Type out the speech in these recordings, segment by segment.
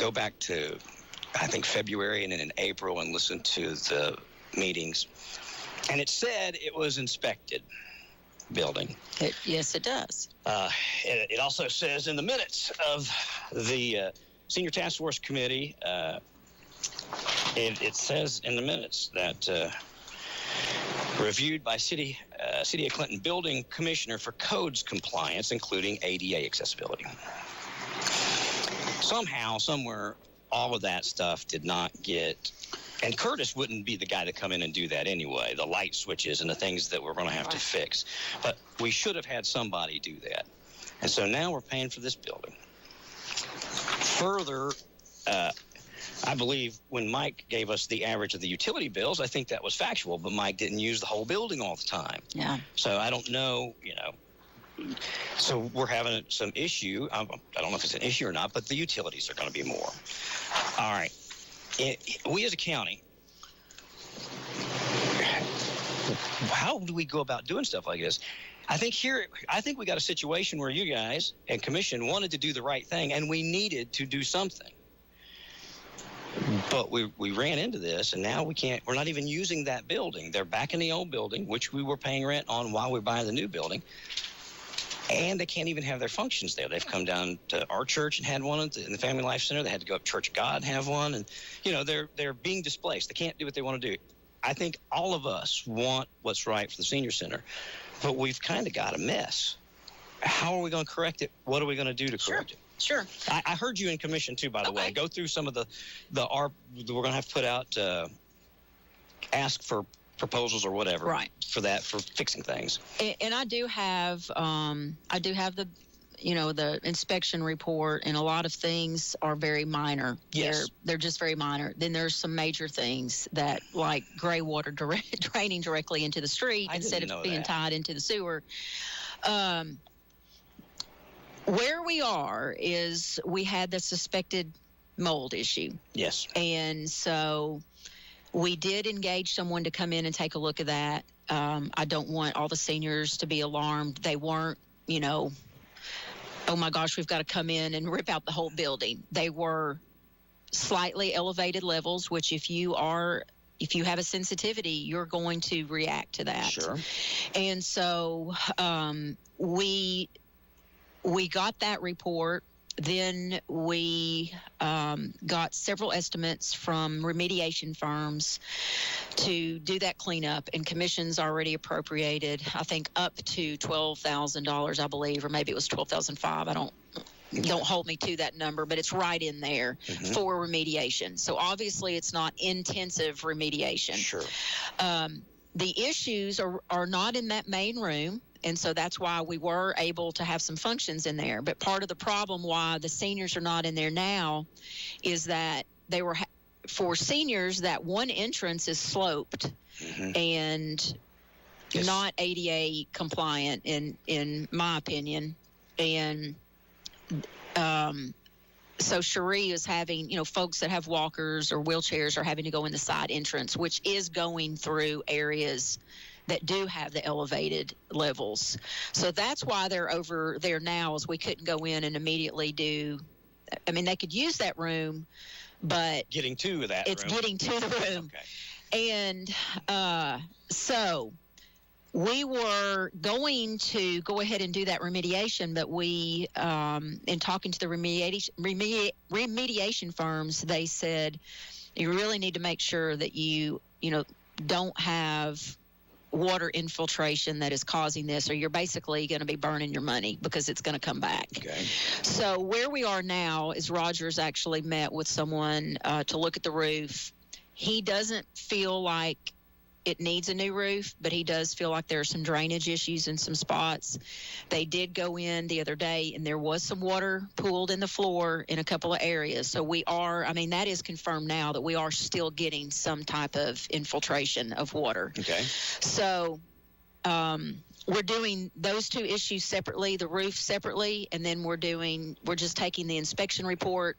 go back to, I think, February and then in April and listen to the meetings. And it said it was inspected building. Yes, it does. It also says in the minutes of the Senior Task Force Committee, it says in the minutes that reviewed by City of Clinton Building Commissioner for Codes Compliance, including ADA accessibility. Somehow, somewhere, all of that stuff did not get, and Curtis wouldn't be the guy to come in and do that anyway, the light switches and the things that we're going to have to fix. But we should have had somebody do that. And so now we're paying for this building. Further, I believe when Mike gave us the average of the utility bills, I think that was factual, but Mike didn't use the whole building all the time. Yeah. So I don't know, so we're having some issue. I don't know if it's an issue or not, but the utilities are going to be more. All right. We as a county, how do we go about doing stuff like this? I think we got a situation where you guys and commission wanted to do the right thing, and we needed to do something. But we ran into this, and now we're not even using that building. They're back in the old building, which we were paying rent on while we were buying the new building. And they can't even have their functions there. They've come down to our church and had one in the Family Life Center. They had to go up Church of God and have one. And, they're being displaced. They can't do what they want to do. I think all of us want what's right for the senior center, but we've kind of got a mess. How are we going to correct it? What are we going to do to correct it? Sure. I heard you in commission, too, by the way. Go through some of we're going to have to put out, ask for proposals or whatever for fixing things. And I do have the inspection report, and a lot of things are very minor. Yes. They're just very minor. Then there's some major things that, like gray water draining directly into the street instead of being tied into the sewer. Where we are is we had the suspected mold issue. Yes. And so we did engage someone to come in and take a look at that. I don't want all the seniors to be alarmed. They weren't, oh my gosh, we've got to come in and rip out the whole building. They were slightly elevated levels, which if you have a sensitivity, you're going to react to that. Sure. And so we got that report. Then we got several estimates from remediation firms to do that cleanup, and commission's already appropriated, I think, up to $12,000, I believe, or maybe it was $12,500. Don't hold me to that number, but it's right in there for remediation. So obviously it's not intensive remediation. Sure. The issues are not in that main room. And so that's why we were able to have some functions in there. But part of the problem why the seniors are not in there now is that they were, for seniors, that one entrance is sloped and not ADA compliant in my opinion. And so Cherie is having, folks that have walkers or wheelchairs are having to go in the side entrance, which is going through areas that do have the elevated levels. So that's why they're over there now, is we couldn't go in and immediately they could use that room, but getting to that room. Getting to the room. Okay. And so we were going to go ahead and do that remediation, but we, in talking to the remediation firms, they said, you really need to make sure that you don't have water infiltration that is causing this, or you're basically going to be burning your money because it's going to come back. Okay. So where we are now is Roger's actually met with someone to look at the roof. He doesn't feel like it needs a new roof, but he does feel like there are some drainage issues in some spots. They did go in the other day, and there was some water pooled in the floor in a couple of areas. So that is confirmed now that we are still getting some type of infiltration of water. Okay. So we're doing those two issues separately, the roof separately, and then we're just taking the inspection report,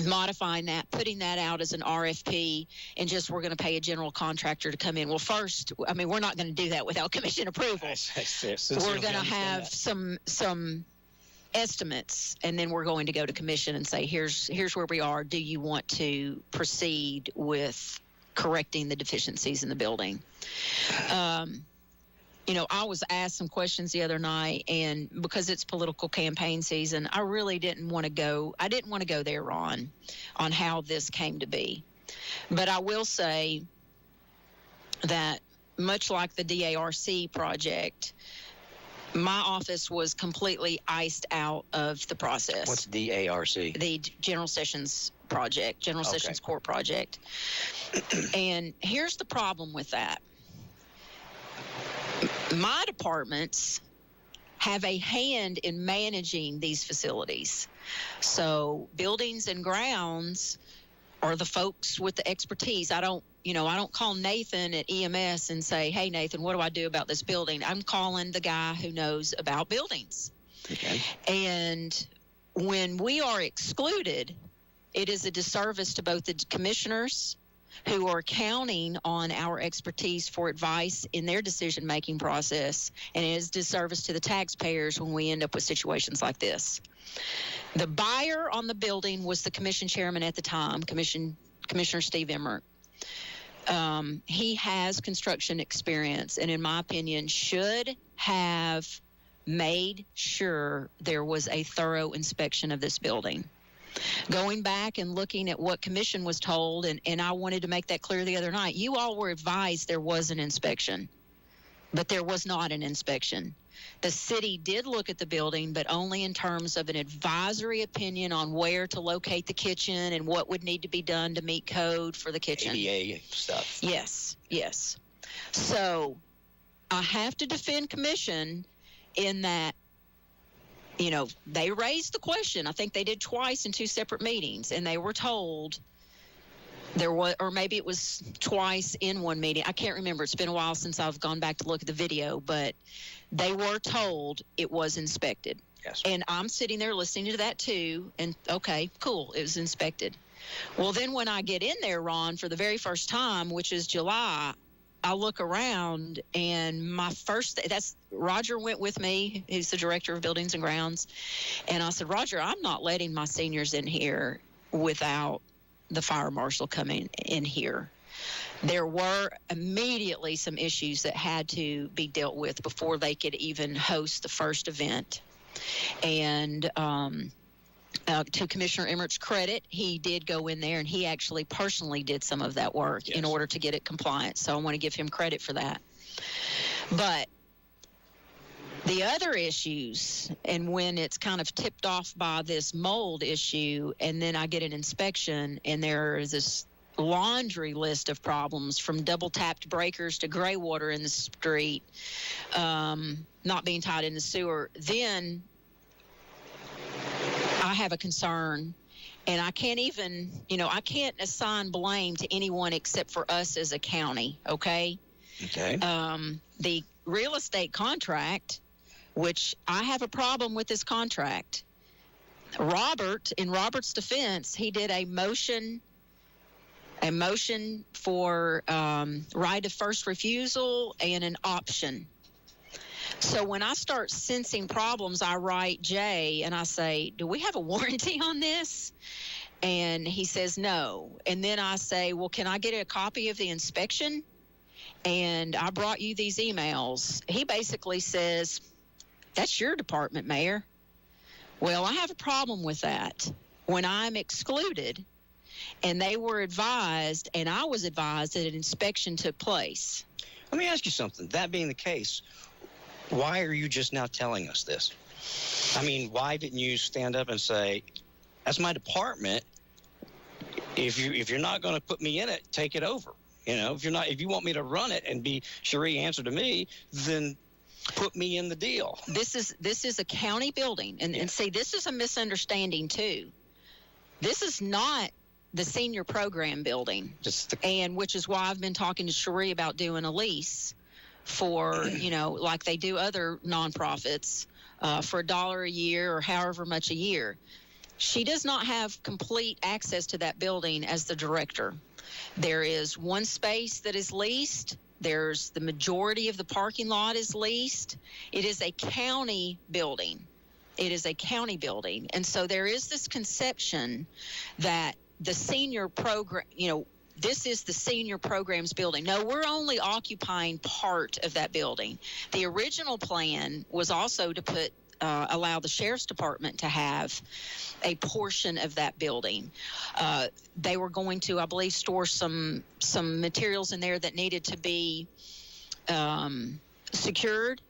modifying that, putting that out as an RFP, and we're going to pay a general contractor to come in. Well, first, we're not going to do that without commission approval. We're going to have some estimates, and then we're going to go to commission and say, here's where we are. Do you want to proceed with correcting the deficiencies in the building? I was asked some questions the other night, and because it's political campaign season, I really didn't want to go. I didn't want to go there, Ron, on how this came to be. But I will say that much like the DARC project, my office was completely iced out of the process. What's DARC? The General Sessions project, General Sessions Court project. And here's the problem with that. My departments have a hand in managing these facilities. So buildings and grounds are the folks with the expertise. I don't call Nathan at EMS and say, hey, Nathan, what do I do about this building? I'm calling the guy who knows about buildings. Okay. And when we are excluded, it is a disservice to both the commissioners who are counting on our expertise for advice in their decision-making process, and it is a disservice to the taxpayers when we end up with situations like this. The buyer on the building was the commission chairman at the time, Commissioner Steve Emmert. He has construction experience, and in my opinion, should have made sure there was a thorough inspection of this building. Going back and looking at what commission was told, and I wanted to make that clear the other night, you all were advised there was an inspection, but there was not an inspection. The city did look at the building, but only in terms of an advisory opinion on where to locate the kitchen and what would need to be done to meet code for the kitchen. ADA stuff. Yes. So I have to defend commission in that, they raised the question. I think they did twice in two separate meetings, and they were told there was, or maybe it was twice in one meeting. I can't remember. It's been a while since I've gone back to look at the video, but they were told it was inspected. Yes. And I'm sitting there listening to that too, and okay, cool, it was inspected. Well, then when I get in there, Ron, for the very first time, which is July, I look around, and that's Roger went with me. He's the director of buildings and grounds. And I said, Roger, I'm not letting my seniors in here without the fire marshal coming in here. There were immediately some issues that had to be dealt with before they could even host the first event. And to Commissioner Emmert's credit, he did go in there, and he actually personally did some of that work in order to get it compliant. So I want to give him credit for that. But the other issues, and when it's kind of tipped off by this mold issue, and then I get an inspection, and there is this laundry list of problems, from double-tapped breakers to gray water in the street, not being tied in the sewer, then I have a concern, and I can't even, I can't assign blame to anyone except for us as a county, okay? Okay. The real estate contract, which I have a problem with this contract. Robert, in Robert's defense, he did a motion for right of first refusal and an option. So when I start sensing problems, I write Jay and I say, do we have a warranty on this? And he says no. And then I say, well, can I get a copy of the inspection? And I brought you these emails. He basically says, that's your department, Mayor. Well, I have a problem with that. When I'm excluded, and they were advised, and I was advised that an inspection took place. Let me ask you something. That being the case, why are you just now telling us this? I mean, why didn't you stand up and say, that's my department. If you're not going to put me in it, take it over. If you want me to run it and be Cherie answer to me, then put me in the deal. This is a county building, and see, this is a misunderstanding too. This is not the senior program building, and which is why I've been talking to Cherie about doing a lease for, like they do other nonprofits, for $1 a year or however much a year. She does not have complete access to that building as the director. There is one space that is leased. There's the majority of the parking lot is leased. It is a county building. it is a county building. And so there is this conception that the senior program, this is the senior programs building. No, we're only occupying part of that building. The original plan was also to allow the sheriff's department to have a portion of that building. They were going to, I believe, store some materials in there that needed to be secured.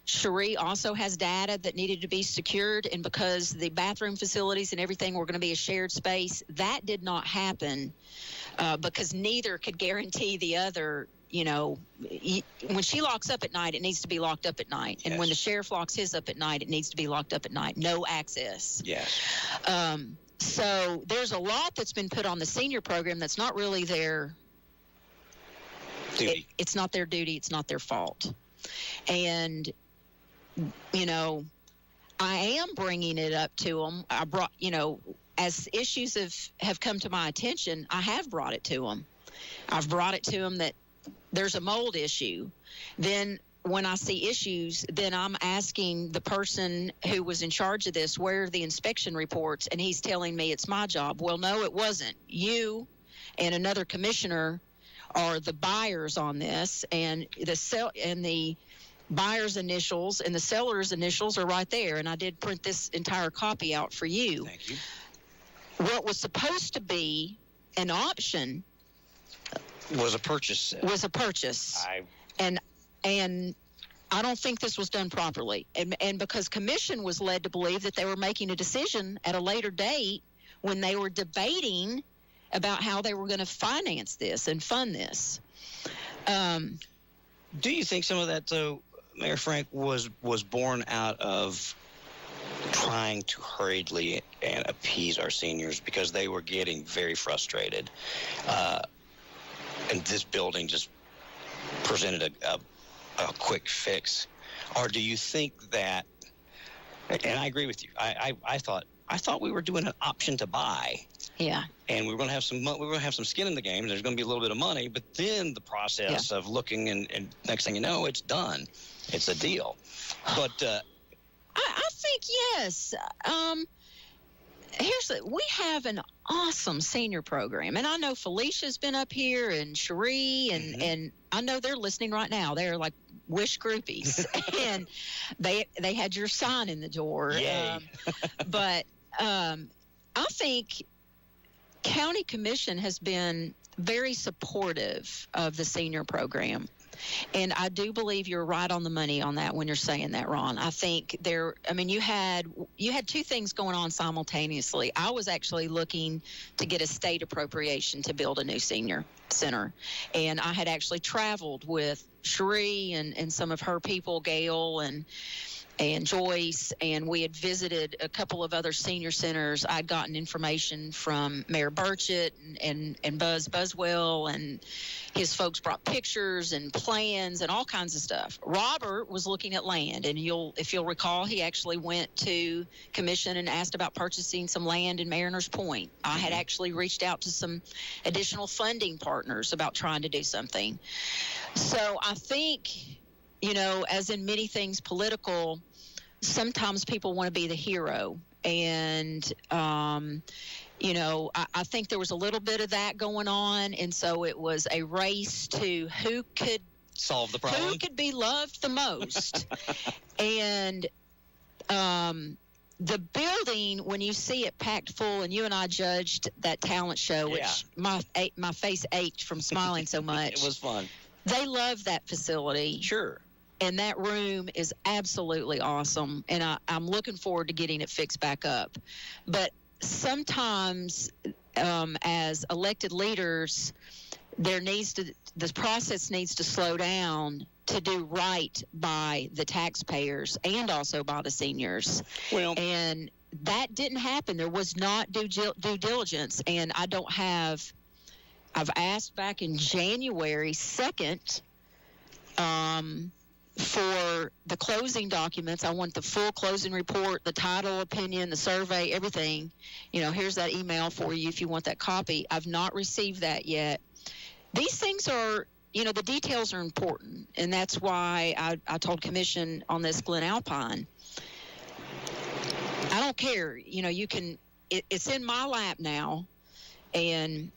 Cherie also has data that needed to be secured, and because the bathroom facilities and everything were going to be a shared space, that did not happen because neither could guarantee the other. When she locks up at night, it needs to be locked up at night. And when the sheriff locks his up at night, it needs to be locked up at night. No access. Yes. So there's a lot that's been put on the senior program that's not really their duty. It's not their duty. It's not their fault. And I am bringing it up to them. I brought, as issues have come to my attention, I have brought it to them. I've brought it to them that there's a mold issue. Then when I see issues, then I'm asking the person who was in charge of this, where are the inspection reports? And he's telling me it's my job. Well, no, it wasn't. You and another commissioner are the buyers on this, and the buyer's initials and the seller's initials are right there. And I did print this entire copy out for you. Thank you. What was supposed to be an option was a purchase. And I don't think this was done properly. And because commission was led to believe that they were making a decision at a later date when they were debating about how they were going to finance this and fund this. Do you think some of that, though, Mayor Frank, was born out of trying to hurriedly and appease our seniors because they were getting very frustrated? And this building just presented a quick fix. Or do you think that, and I agree with you, I thought we were doing an option to buy. Yeah. And we were going to have some skin in the game. There's going to be a little bit of money, but then the process of looking and next thing you know, it's done. It's a deal. But I think yes. We have an awesome senior program, and I know Felicia's been up here and Cherie, and I know they're listening right now. They're like wish groupies, and they had your sign in the door. Yay. But I think County Commission has been very supportive of the senior program. And I do believe you're right on the money on that when you're saying that, Ron. I think you had two things going on simultaneously. I was actually looking to get a state appropriation to build a new senior center. And I had actually traveled with Cherie and some of her people, Gail and Joyce, and we had visited a couple of other senior centers. I'd gotten information from Mayor Burchett and Buzz Buswell, and his folks brought pictures and plans and all kinds of stuff. Robert was looking at land, and if you'll recall, he actually went to commission and asked about purchasing some land in Mariners Point. I had actually reached out to some additional funding partners about trying to do something. So I think, as in many things political, sometimes people want to be the hero. And, I think there was a little bit of that going on. And so it was a race to who could solve the problem, who could be loved the most. And the building, when you see it packed full, and you and I judged that talent show, which my face ached from smiling so much. It was fun. They love that facility. Sure. And that room is absolutely awesome. And I'm looking forward to getting it fixed back up. But sometimes as elected leaders, the process needs to slow down to do right by the taxpayers and also by the seniors. Well, and that didn't happen. There was not due diligence. And I've asked back in January 2nd for the closing documents. I want the full closing report, the title, opinion, the survey, everything. Here's that email for you if you want that copy. I've not received that yet. These things are, the details are important, and that's why I told Commission on this, Glen Alpine. I don't care. You can. It's in my lap now, and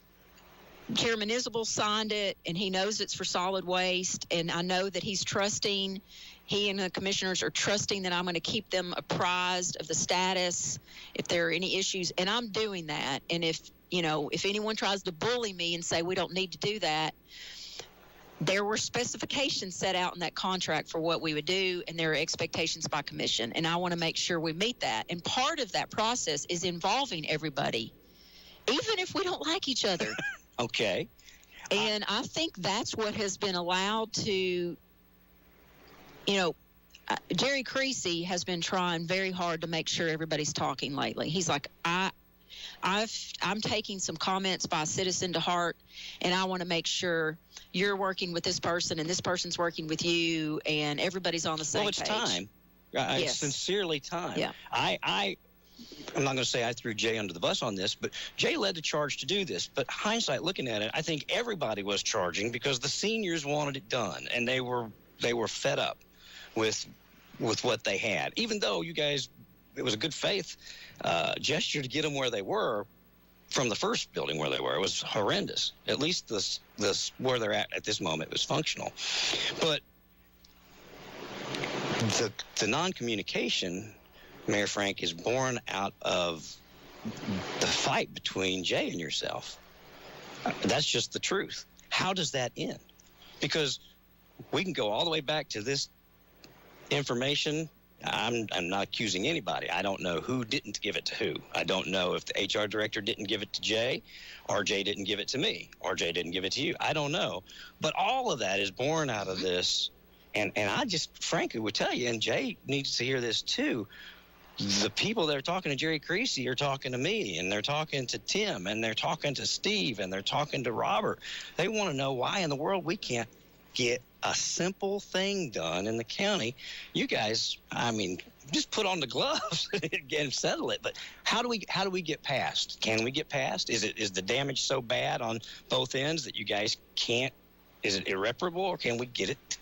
Chairman Isabel signed it, and he knows it's for solid waste, and I know that he's trusting. He and the commissioners are trusting that I'm going to keep them apprised of the status if there are any issues, and I'm doing that. And if anyone tries to bully me and say we don't need to do that, there were specifications set out in that contract for what we would do, and there are expectations by commission, and I want to make sure we meet that. And part of that process is involving everybody, even if we don't like each other. Okay. And I think that's what has been allowed to, Jerry Creasy has been trying very hard to make sure everybody's talking lately. He's like, I'm taking some comments by a citizen to heart, and I want to make sure you're working with this person and this person's working with you, and everybody's on the same page. Well, it's time. It's sincerely time. Yeah. I'm not going to say I threw Jay under the bus on this, but Jay led the charge to do this. But hindsight, looking at it, I think everybody was charging because the seniors wanted it done, and they were fed up with what they had. Even though you guys, it was a good faith gesture to get them where they were from the first building where they were. It was horrendous. At least this where they're at this moment was functional. But the non-communication, Mayor Frank, is born out of the fight between Jay and yourself. That's just the truth. How does that end? Because we can go all the way back to this information. I'm not accusing anybody. I don't know who didn't give it to who. I don't know if the HR director didn't give it to Jay, or Jay didn't give it to me, or Jay didn't give it to you. I don't know. But all of that is born out of this. And I just frankly would tell you, and Jay needs to hear this too, the people that are talking to Jerry Creasy are talking to me, and they're talking to Tim, and they're talking to Steve, and they're talking to Robert. They want to know why in the world we can't get a simple thing done in the county. You guys, just put on the gloves and settle it. But how do we get past? Can we get past? Is the damage so bad on both ends that you guys can't? Is it irreparable, or can we get it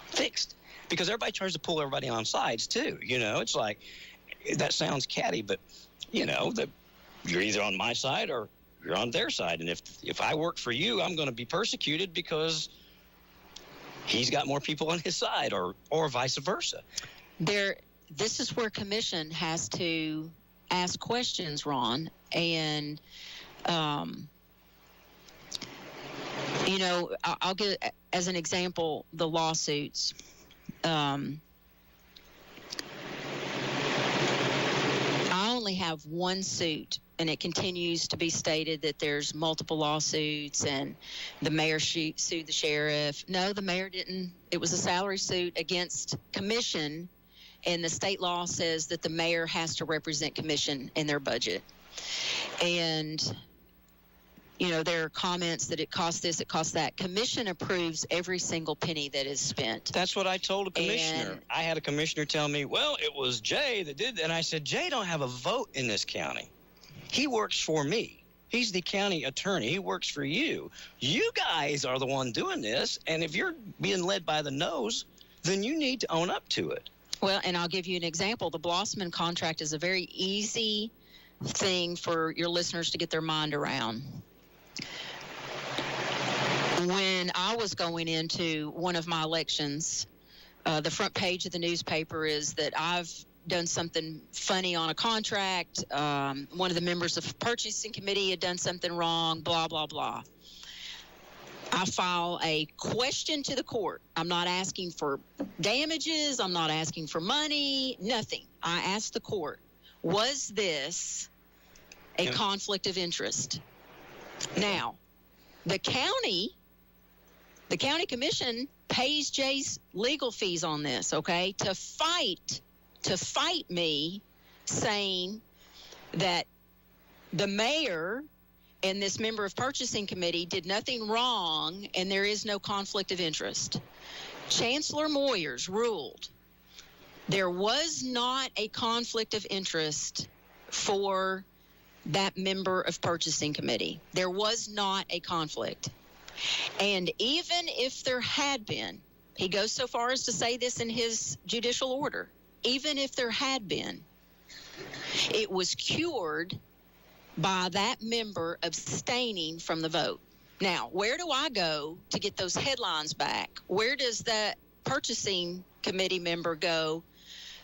fixed? Because everybody tries to pull everybody on sides too. It's like, that sounds catty, but you're either on my side or you're on their side. And if I work for you, I'm going to be persecuted because he's got more people on his side, or vice versa. This is where commission has to ask questions, Ron. And, I'll give, as an example, the lawsuits. I only have one suit, and it continues to be stated that there's multiple lawsuits and the mayor sued the sheriff. No, the mayor didn't. It was a salary suit against commission, and the state law says that the mayor has to represent commission in their budget. And there are comments that it costs this, it costs that. Commission approves every single penny that is spent. That's what I told a commissioner. And I had a commissioner tell me, well, it was Jay that did that. And I said, Jay don't have a vote in this county. He works for me. He's the county attorney. He works for you. You guys are the one doing this. And if you're being led by the nose, then you need to own up to it. Well, and I'll give you an example. The Blossman contract is a very easy thing for your listeners to get their mind around. When I was going into one of my elections, the front page of the newspaper is that I've done something funny on a contract. One of the members of the purchasing committee had done something wrong, blah, blah, blah. I file a question to the court. I'm not asking for damages. I'm not asking for money, nothing. I asked the court, was this a conflict of interest? Now, the county commission pays Jay's legal fees on this, okay, to fight me, saying that the mayor and this member of purchasing committee did nothing wrong and there is no conflict of interest. Chancellor Moyers ruled there was not a conflict of interest for that member of purchasing committee. There was not a conflict. And even if there had been, he goes so far as to say this in his judicial order, even if there had been, It was cured by that member abstaining from the vote. Now, where do I go to get those headlines back? Where does that purchasing committee member go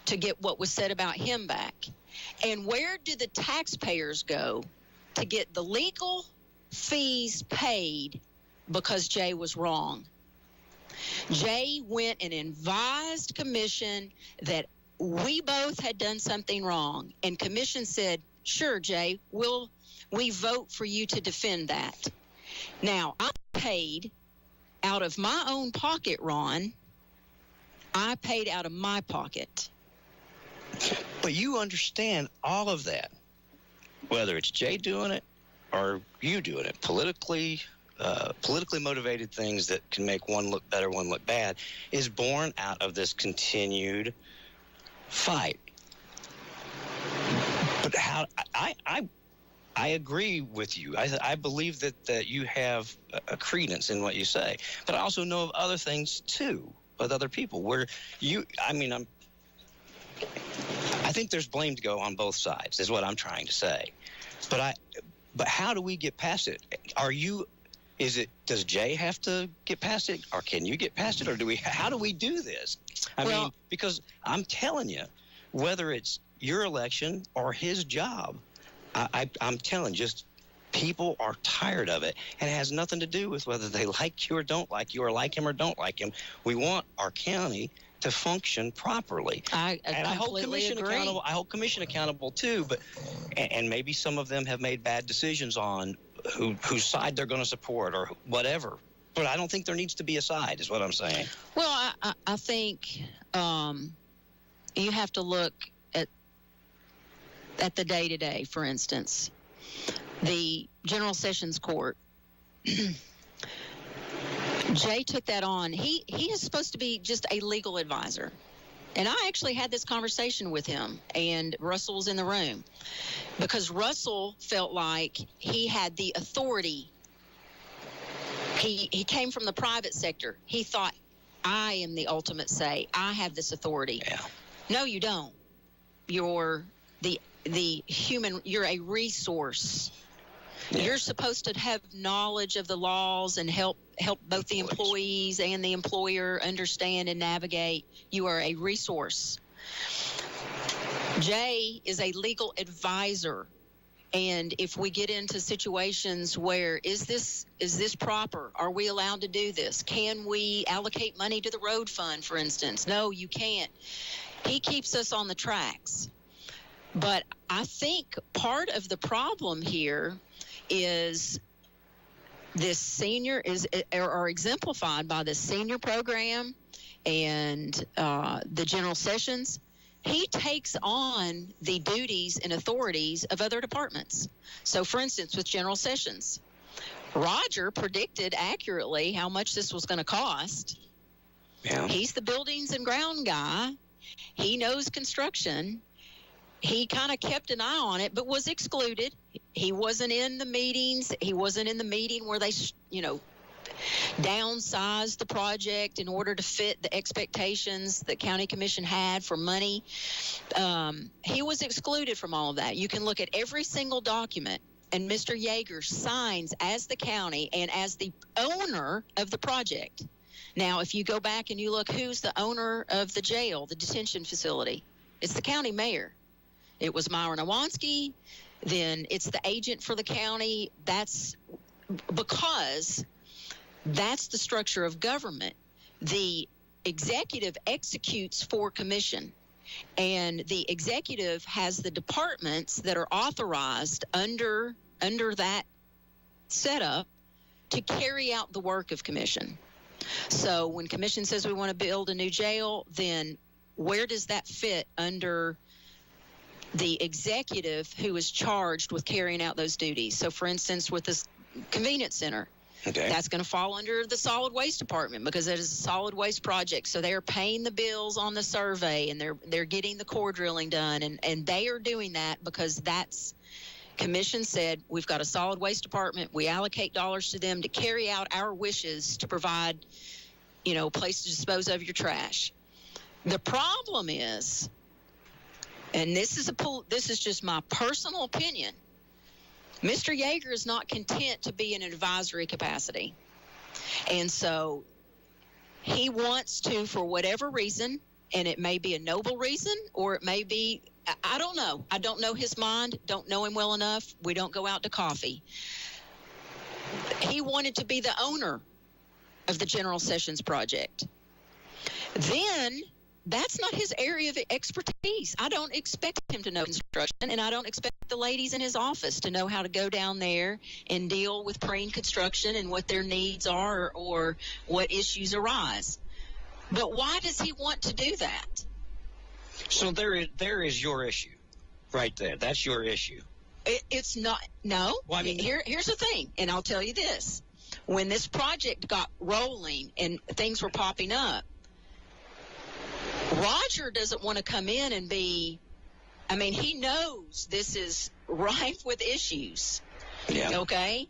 to get what was said about him back? And where do the taxpayers go to get the legal fees paid because Jay was wrong? Jay went and advised commission that we both had done something wrong. And commission said, sure, Jay, we vote for you to defend that. Now, I paid out of my own pocket, Ron. I paid out of my pocket. But you understand all of that, whether it's Jay doing it or you doing it, politically motivated things that can make one look better, one look bad, is born out of this continued fight. But how I agree with you. I believe that you have a credence in what you say, but I also know of other things too with other people where I think there's blame to go on both sides is what I'm trying to say. But how do we get past it? Does Jay have to get past it, or can you get past it, or how do we do this? I mean, because I'm telling you, whether it's your election or his job, I'm telling you, just people are tired of it, and it has nothing to do with whether they like you or don't like you, or like him or don't like him. We want our county to function properly. I hold commission agree. accountable. I hold commission accountable too, and maybe some of them have made bad decisions on whose side they're going to support or whatever. But I don't think there needs to be a side, is what I'm saying. Well, I think you have to look at the day-to-day, for instance. The General Sessions Court, Jay took that on. He is supposed to be just a legal advisor. And I actually had this conversation with him, and Russell was in the room, because Russell felt like he had the authority. He came from the private sector. He thought, I am the ultimate say. I have this authority. Yeah. No, you don't. You're the human, you're a resource. Yeah. You're supposed to have knowledge of the laws and help both the employees and the employer understand and navigate. You are a resource. Jay is a legal advisor. And if we get into situations where is this proper? Are we allowed to do this? Can we allocate money to the road fund, for instance? No, you can't. He keeps us on the tracks. But I think part of the problem here is this senior are exemplified by the senior program and the General Sessions. He takes on the duties and authorities of other departments. So, for instance, with General Sessions, Roger predicted accurately how much this was going to cost. Yeah. He's the buildings and ground guy. He knows construction. He kind of kept an eye on it, but was excluded. He wasn't in the meetings. He wasn't in the meeting where they, downsized the project in order to fit the expectations that County Commission had for money. He was excluded from all of that. You can look at every single document, and Mr. Yeager signs as the county and as the owner of the project. Now, if you go back and you look who's the owner of the jail, the detention facility, it's the county mayor. It was Myron Iwanski. Then it's the agent for the county. That's because that's the structure of government. The executive executes for commission, and the executive has the departments that are authorized under that setup to carry out the work of commission. So when commission says we want to build a new jail, then where does that fit under the executive who is charged with carrying out those duties? So, for instance, with this convenience center, okay, that's going to fall under the solid waste department because it is a solid waste project. So they are paying the bills on the survey, and they're getting the core drilling done, and they are doing that because that's commission said we've got a solid waste department. We allocate dollars to them to carry out our wishes to provide, a place to dispose of your trash. The problem is and this is just my personal opinion, Mr. Yeager is not content to be in an advisory capacity. And so he wants to, for whatever reason, and it may be a noble reason, or it may be, I don't know. I don't know his mind, don't know him well enough. We don't go out to coffee. He wanted to be the owner of the General Sessions project. Then that's not his area of expertise. I don't expect him to know construction, and I don't expect the ladies in his office to know how to go down there and deal with pre-construction and what their needs are or what issues arise. But why does he want to do that? So there is your issue right there. That's your issue. It's not. No. Well, I mean, here's the thing, and I'll tell you this. When this project got rolling and things were popping up, Roger doesn't want to come in and be, I mean, he knows this is rife with issues. Yeah. Okay?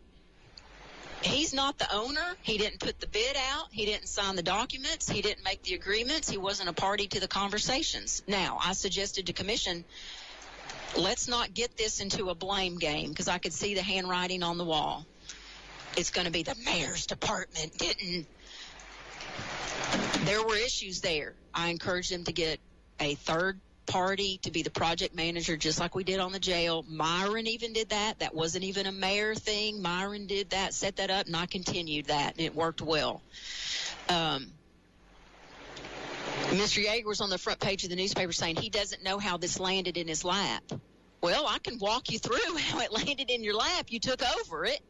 He's not the owner. He didn't put the bid out. He didn't sign the documents. He didn't make the agreements. He wasn't a party to the conversations. Now, I suggested to commission, let's not get this into a blame game, because I could see the handwriting on the wall. It's going to be the mayor's department didn't. There were issues there. I encouraged him to get a third party to be the project manager, just like we did on the jail. Myron even did that. That wasn't even a mayor thing. Myron did that, set that up, and I continued that, and it worked well. Mr. Yeager was on the front page of the newspaper saying he doesn't know how this landed in his lap. Well, I can walk you through how it landed in your lap. You took over it,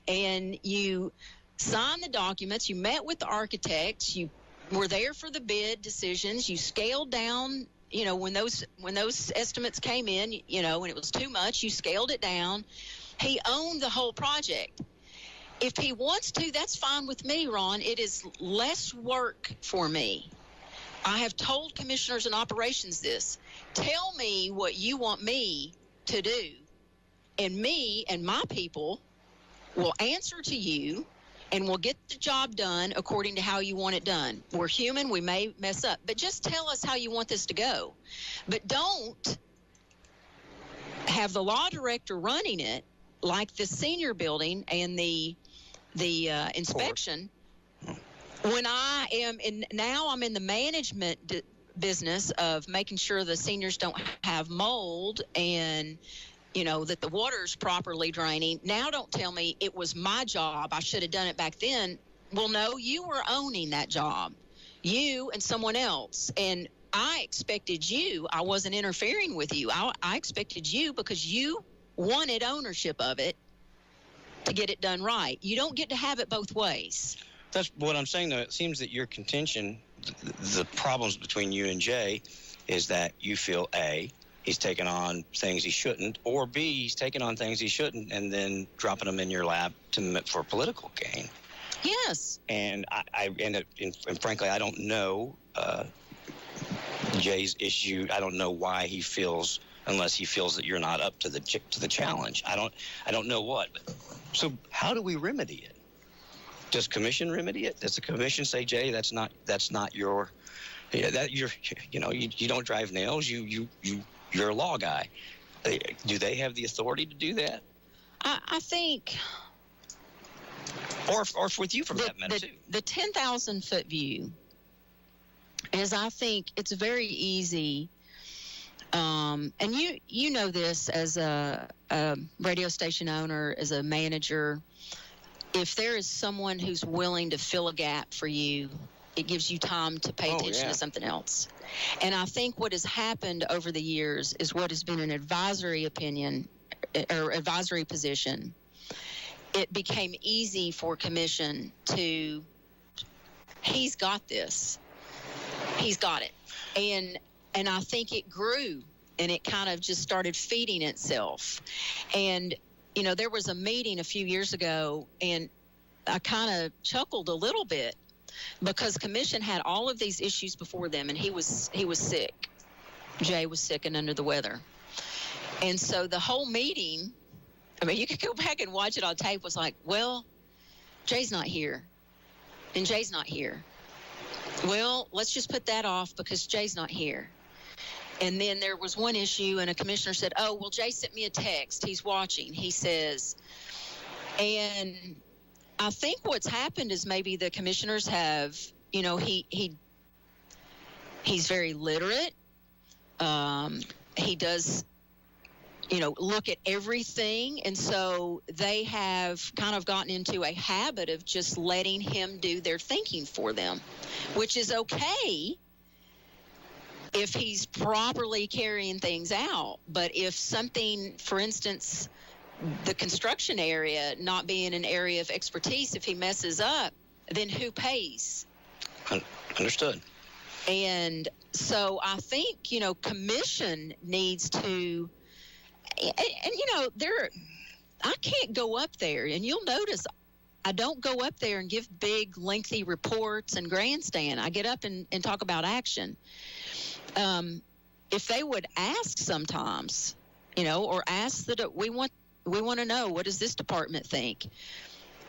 and you signed the documents. You met with the architects. You were there for the bid decisions. You scaled down, when those estimates came in, when it was too much, you scaled it down. He owned the whole project. If he wants to, that's fine with me, Ron. It is less work for me. I have told commissioners and operations this. Tell me what you want me to do, and me and my people will answer to you, and we'll get the job done according to how you want it done. We're human. We may mess up. But just tell us how you want this to go. But don't have the law director running it like the senior building and the inspection. When I am I'm in the management business of making sure the seniors don't have mold and that the water's properly draining. Now don't tell me it was my job. I should have done it back then. Well, no, you were owning that job. You and someone else. And I expected you. I wasn't interfering with you. I expected you because you wanted ownership of it to get it done right. You don't get to have it both ways. That's what I'm saying, though. It seems that your contention, the problems between you and Jay, is that you feel, A, he's taking on things he shouldn't, or B, he's taking on things he shouldn't and then dropping them in your lap for political gain. Yes. And and frankly, I don't know Jay's issue. I don't know why he feels, unless he feels that you're not up to the challenge. I don't know what. So how do we remedy it? Does commission remedy it? Does the commission say, Jay, that's not your, you don't drive nails. You're a law guy. Do they have the authority to do that? I think. Or with you from that matter, too. The 10,000-foot view is, I think, it's very easy. And you know this as a radio station owner, as a manager. If there is someone who's willing to fill a gap for you, it gives you time to pay attention to something else. And I think what has happened over the years is what has been an advisory opinion or advisory position. It became easy for commission to, he's got this. He's got it. And I think it grew and it kind of just started feeding itself. And there was a meeting a few years ago, and I kind of chuckled a little bit because commission had all of these issues before them, and he was sick. Jay was sick and under the weather. And so the whole meeting, I mean, you could go back and watch it on tape, was like, well, Jay's not here, and Jay's not here. Well, let's just put that off because Jay's not here. And then there was one issue, and a commissioner said, "Oh, well, Jay sent me a text. He's watching." He says, and I think what's happened is maybe the commissioners have, he's very literate. He does, look at everything. And so they have kind of gotten into a habit of just letting him do their thinking for them, which is okay if he's properly carrying things out. But if something, for instance, the construction area not being an area of expertise, if he messes up, then who pays? Understood. And so I think, commission needs to, I can't go up there, and you'll notice I don't go up there and give big, lengthy reports and grandstand. I get up and talk about action. If they would ask sometimes, or ask that we want to know, what does this department think?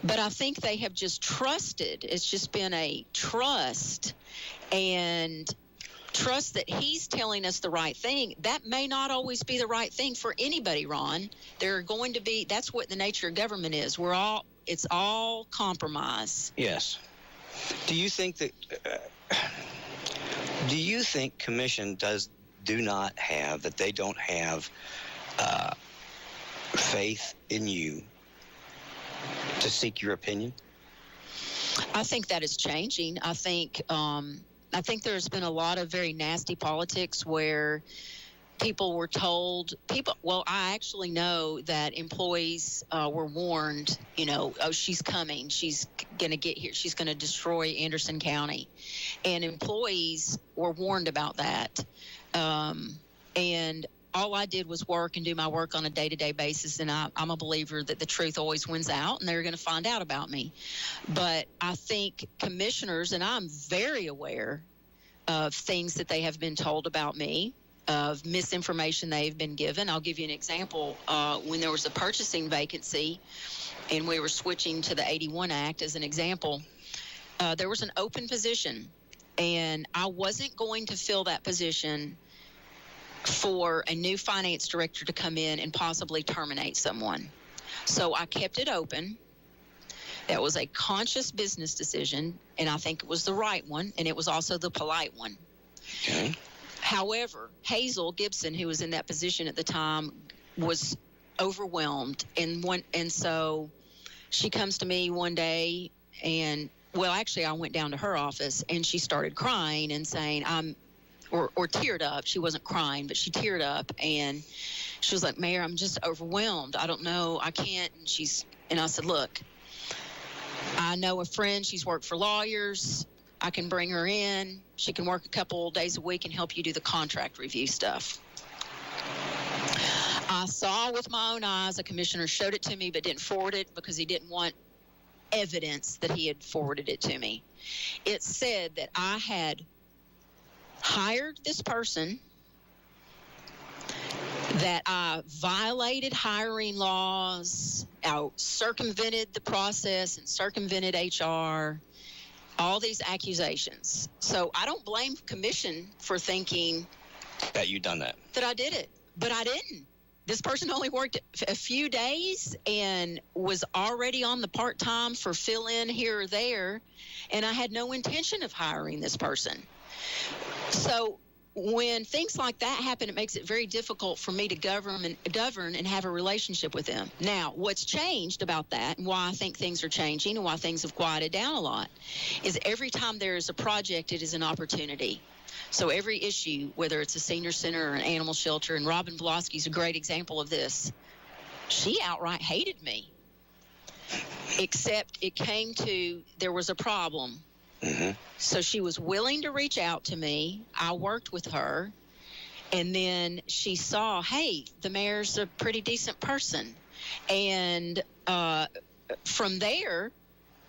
But I think they have just trusted. It's just been a trust, and trust that he's telling us the right thing. That may not always be the right thing for anybody, Ron. There are going to be, that's what the nature of government is. It's all compromise. Yes. Do you think commission they don't have faith in you to seek your opinion? I think that is changing. I think there's been a lot of very nasty politics where people were told, I actually know that employees were warned, oh, she's coming. She's going to get here. She's going to destroy Anderson County. And employees were warned about that. And all I did was work and do my work on a day-to-day basis, and I'm a believer that the truth always wins out, and they're going to find out about me. But I think commissioners, and I'm very aware of things that they have been told about me, of misinformation they've been given. I'll give you an example. When there was a purchasing vacancy and we were switching to the 81 Act as an example, there was an open position, and I wasn't going to fill that position for a new finance director to come in and possibly terminate someone. So I kept it open. That was a conscious business decision, and I think it was the right one, and it was also the polite one. Okay. However, Hazel Gibson, who was in that position at the time, was overwhelmed, and so she comes to me one day, and actually I went down to her office, and she started crying and saying, or teared up. She wasn't crying, but she teared up, and she was like, "Mayor, I'm just overwhelmed. I don't know. I can't." And I said, "Look, I know a friend. She's worked for lawyers. I can bring her in. She can work a couple days a week and help you do the contract review stuff." I saw with my own eyes, a commissioner showed it to me but didn't forward it because he didn't want evidence that he had forwarded it to me. It said that I had hired this person, that I violated hiring laws, I circumvented the process and circumvented HR, all these accusations. So I don't blame commission for thinking that you done that I did it, but I didn't. This person only worked a few days and was already on the part-time for fill-in here or there, and I had no intention of hiring this person. So when things like that happen, it makes it very difficult for me to govern and have a relationship with them. Now, what's changed about that, and why I think things are changing and why things have quieted down a lot, is every time there is a project, it is an opportunity. So every issue, whether it's a senior center or an animal shelter, and Robin Vlosky's a great example of this, she outright hated me, except it came to there was a problem. Mm-hmm. So she was willing to reach out to me. I worked with her. And then she saw, hey, the mayor's a pretty decent person. And from there,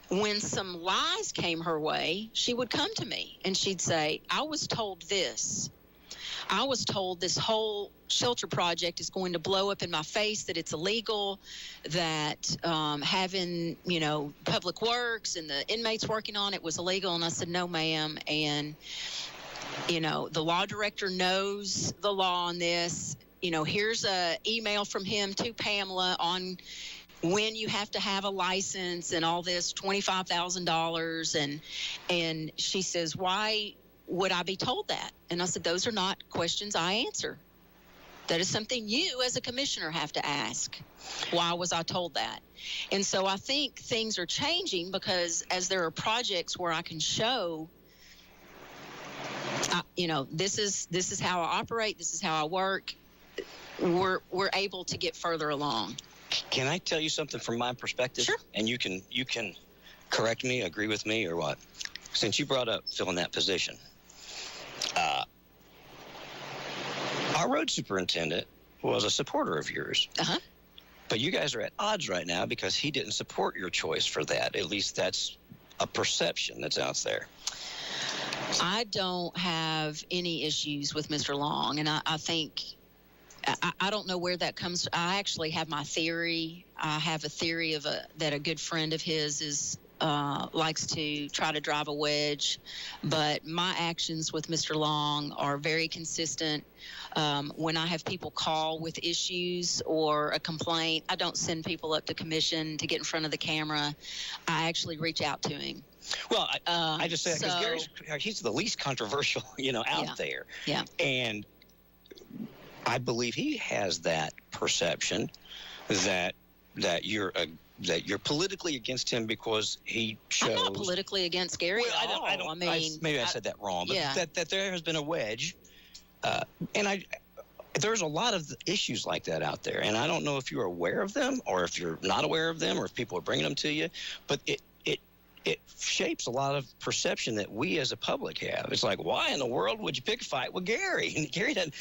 when some lies came her way, she would come to me and she'd say, I was told this. I was told this whole shelter project is going to blow up in my face, that it's illegal, that having, Public Works and the inmates working on it was illegal. And I said, no, ma'am. And The law director knows the law on this. Here's a email from him to Pamela on when you have to have a license and all this, $25,000. And she says, why would I be told that? And I said, those are not questions I answer. That is something you as a commissioner have to ask. Why was I told that? And so I think things are changing because as there are projects where I can show, this is how I operate, this is how I work, we're able to get further along. Can I tell you something from my perspective? Sure. And you can correct me, agree with me, or what? Since you brought up filling that position, our road superintendent was a supporter of yours. Uh-huh. But you guys are at odds right now because he didn't support your choice for that. At least that's a perception that's out there. I don't have any issues with Mr. Long, and I think I don't know where that comes. I actually have my theory. I have a theory that a good friend of his is likes to try to drive a wedge, but my actions with Mr. Long are very consistent. When I have people call with issues or a complaint, I don't send people up to commission to get in front of the camera. I actually reach out to him. Well, I just say because he's the least controversial, out there. Yeah. And I believe he has that perception that you're politically against him because he chose. I'm not politically against Gary at all. I mean, maybe I said that wrong, but yeah. that there has been a wedge, and there's a lot of issues like that out there, and I don't know if you're aware of them or if you're not aware of them or if people are bringing them to you, but it shapes a lot of perception that we as a public have. It's like, why in the world would you pick a fight with Gary? And Gary doesn't,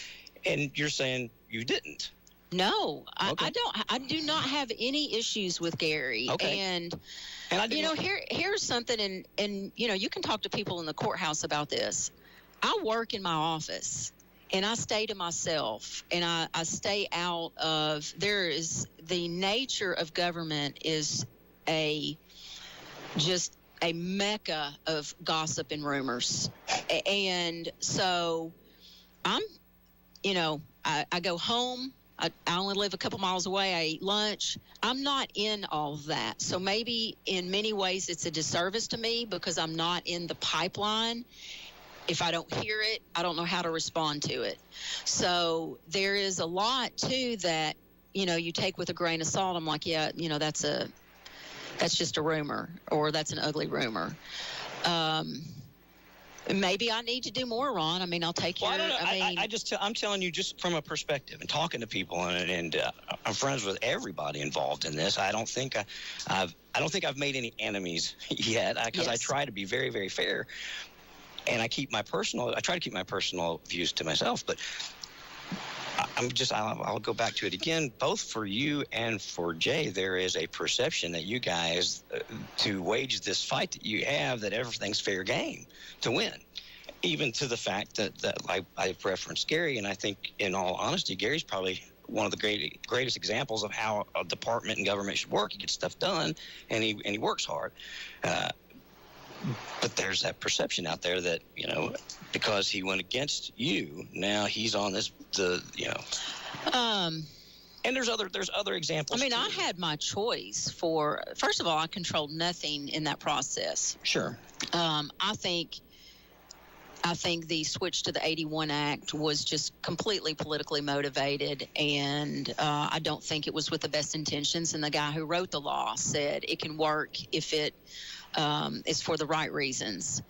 and you're saying you didn't. No, Okay. I don't. I do not have any issues with Gary. Okay. And I didn't. here's something, and you can talk to people in the courthouse about this. I work in my office, and I stay to myself, and I stay out of. There is the nature of government is just a mecca of gossip and rumors, and so I'm, I go home. I only live a couple miles away. I eat lunch. I'm not in all of that. So maybe in many ways it's a disservice to me because I'm not in the pipeline. If I don't hear it, I don't know how to respond to it. So there is a lot too that, you take with a grain of salt. I'm like, yeah, that's just a rumor, or that's an ugly rumor. Maybe I need to do more, Ron. I mean, I'll take your. Well, I don't know. I'm telling you just from a perspective and talking to people, and I'm friends with everybody involved in this. I don't think I've made any enemies yet because I try to be very, very fair, and I try to keep my personal views to myself, but. I'll go back to it again. Both for you and for Jay, there is a perception that you guys, to wage this fight that you have, that everything's fair game to win. Even to the fact that I referenced Gary, and I think, in all honesty, Gary's probably one of the greatest examples of how a department and government should work. He gets stuff done, and he works hard. But there's that perception out there that, because he went against you, now he's on and there's other examples. I mean, too. I had my choice first of all, I controlled nothing in that process. Sure. I think the switch to the 81 Act was just completely politically motivated, and I don't think it was with the best intentions. And the guy who wrote the law said it can work if it is for the right reasons.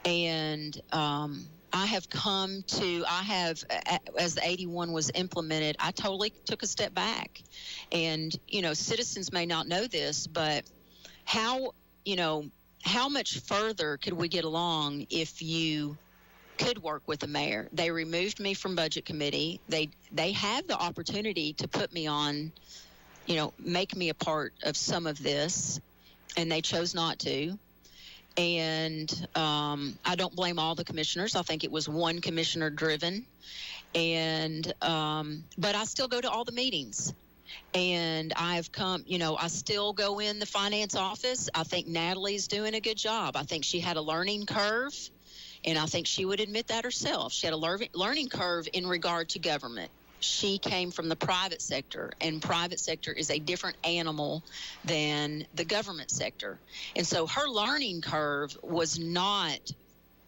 And as the 81 was implemented, I totally took a step back. And, citizens may not know this, but how much further could we get along if you could work with the mayor? They removed me from budget committee. They have the opportunity to put me on, make me a part of some of this, and they chose not to. And I don't blame all the commissioners. I think it was one commissioner driven. And but I still go to all the meetings. And I've come, I still go in the finance office. I think Natalie's doing a good job. I think she had a learning curve. And I think she would admit that herself. She had a learning curve in regard to government. She came from the private sector, and private sector is a different animal than the government sector. And so her learning curve was not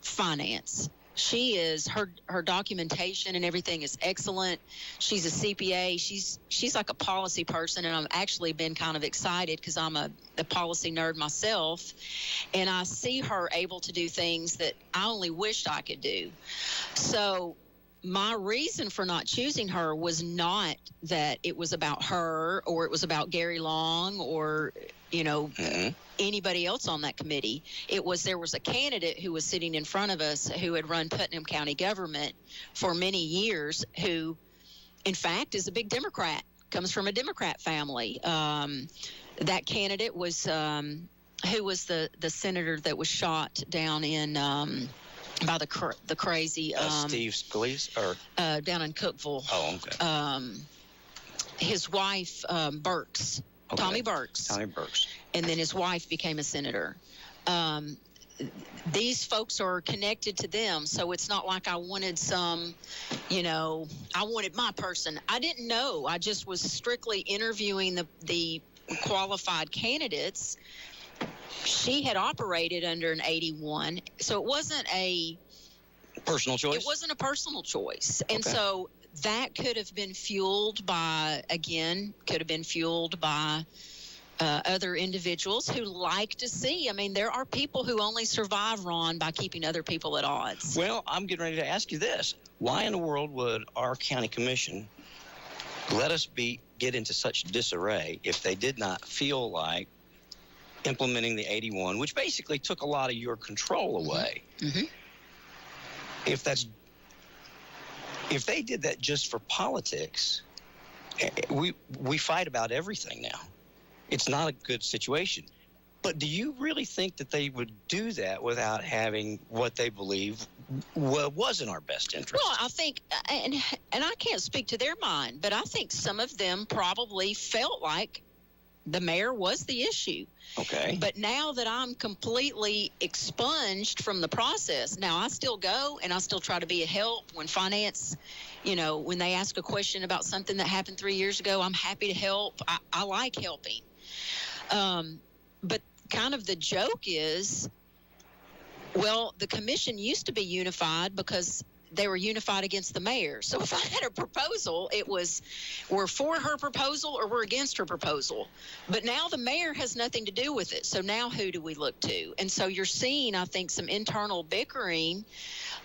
finance. She is her documentation and everything is excellent. She's a CPA. She's like a policy person, and I've actually been kind of excited because I'm a policy nerd myself, and I see her able to do things that I only wished I could do. So my reason for not choosing her was not that it was about her or it was about Gary Long or, anybody else on that committee. It was there was a candidate who was sitting in front of us who had run Putnam County government for many years, who, in fact, is a big Democrat, comes from a Democrat family. That candidate was who was the senator that was shot down in by the crazy Steve Scalise or down in Cookeville. Oh, okay. His wife Burks, Okay. Tommy Burks, and then his wife became a senator. These folks are connected to them, so it's not like I wanted some, I wanted my person. I didn't know. I just was strictly interviewing the qualified candidates. She had operated under an 81, so it wasn't a personal choice. It wasn't a personal choice. And Okay. so that could have been fueled by other individuals who like to see. I mean, there are people who only survive, Ron, by keeping other people at odds. Well, I'm getting ready to ask you this. Why in the world would our county commission let us get into such disarray if they did not feel like implementing the 81, which basically took a lot of your control away? Mm-hmm. If they did that just for politics, we fight about everything now. It's not a good situation. But do you really think that they would do that without having what they believe was in our best interest? Well, I think, and I can't speak to their mind, but I think some of them probably felt like the mayor was the issue. Okay. But now that I'm completely expunged from the process, now I still go and I still try to be a help when finance, when they ask a question about something that happened 3 years ago, I'm happy to help. I like helping. But kind of the joke is, well, the commission used to be unified because they were unified against the mayor. So if I had a proposal, it was we're for her proposal or we're against her proposal. But now the mayor has nothing to do with it. So now who do we look to? And so you're seeing, I think, some internal bickering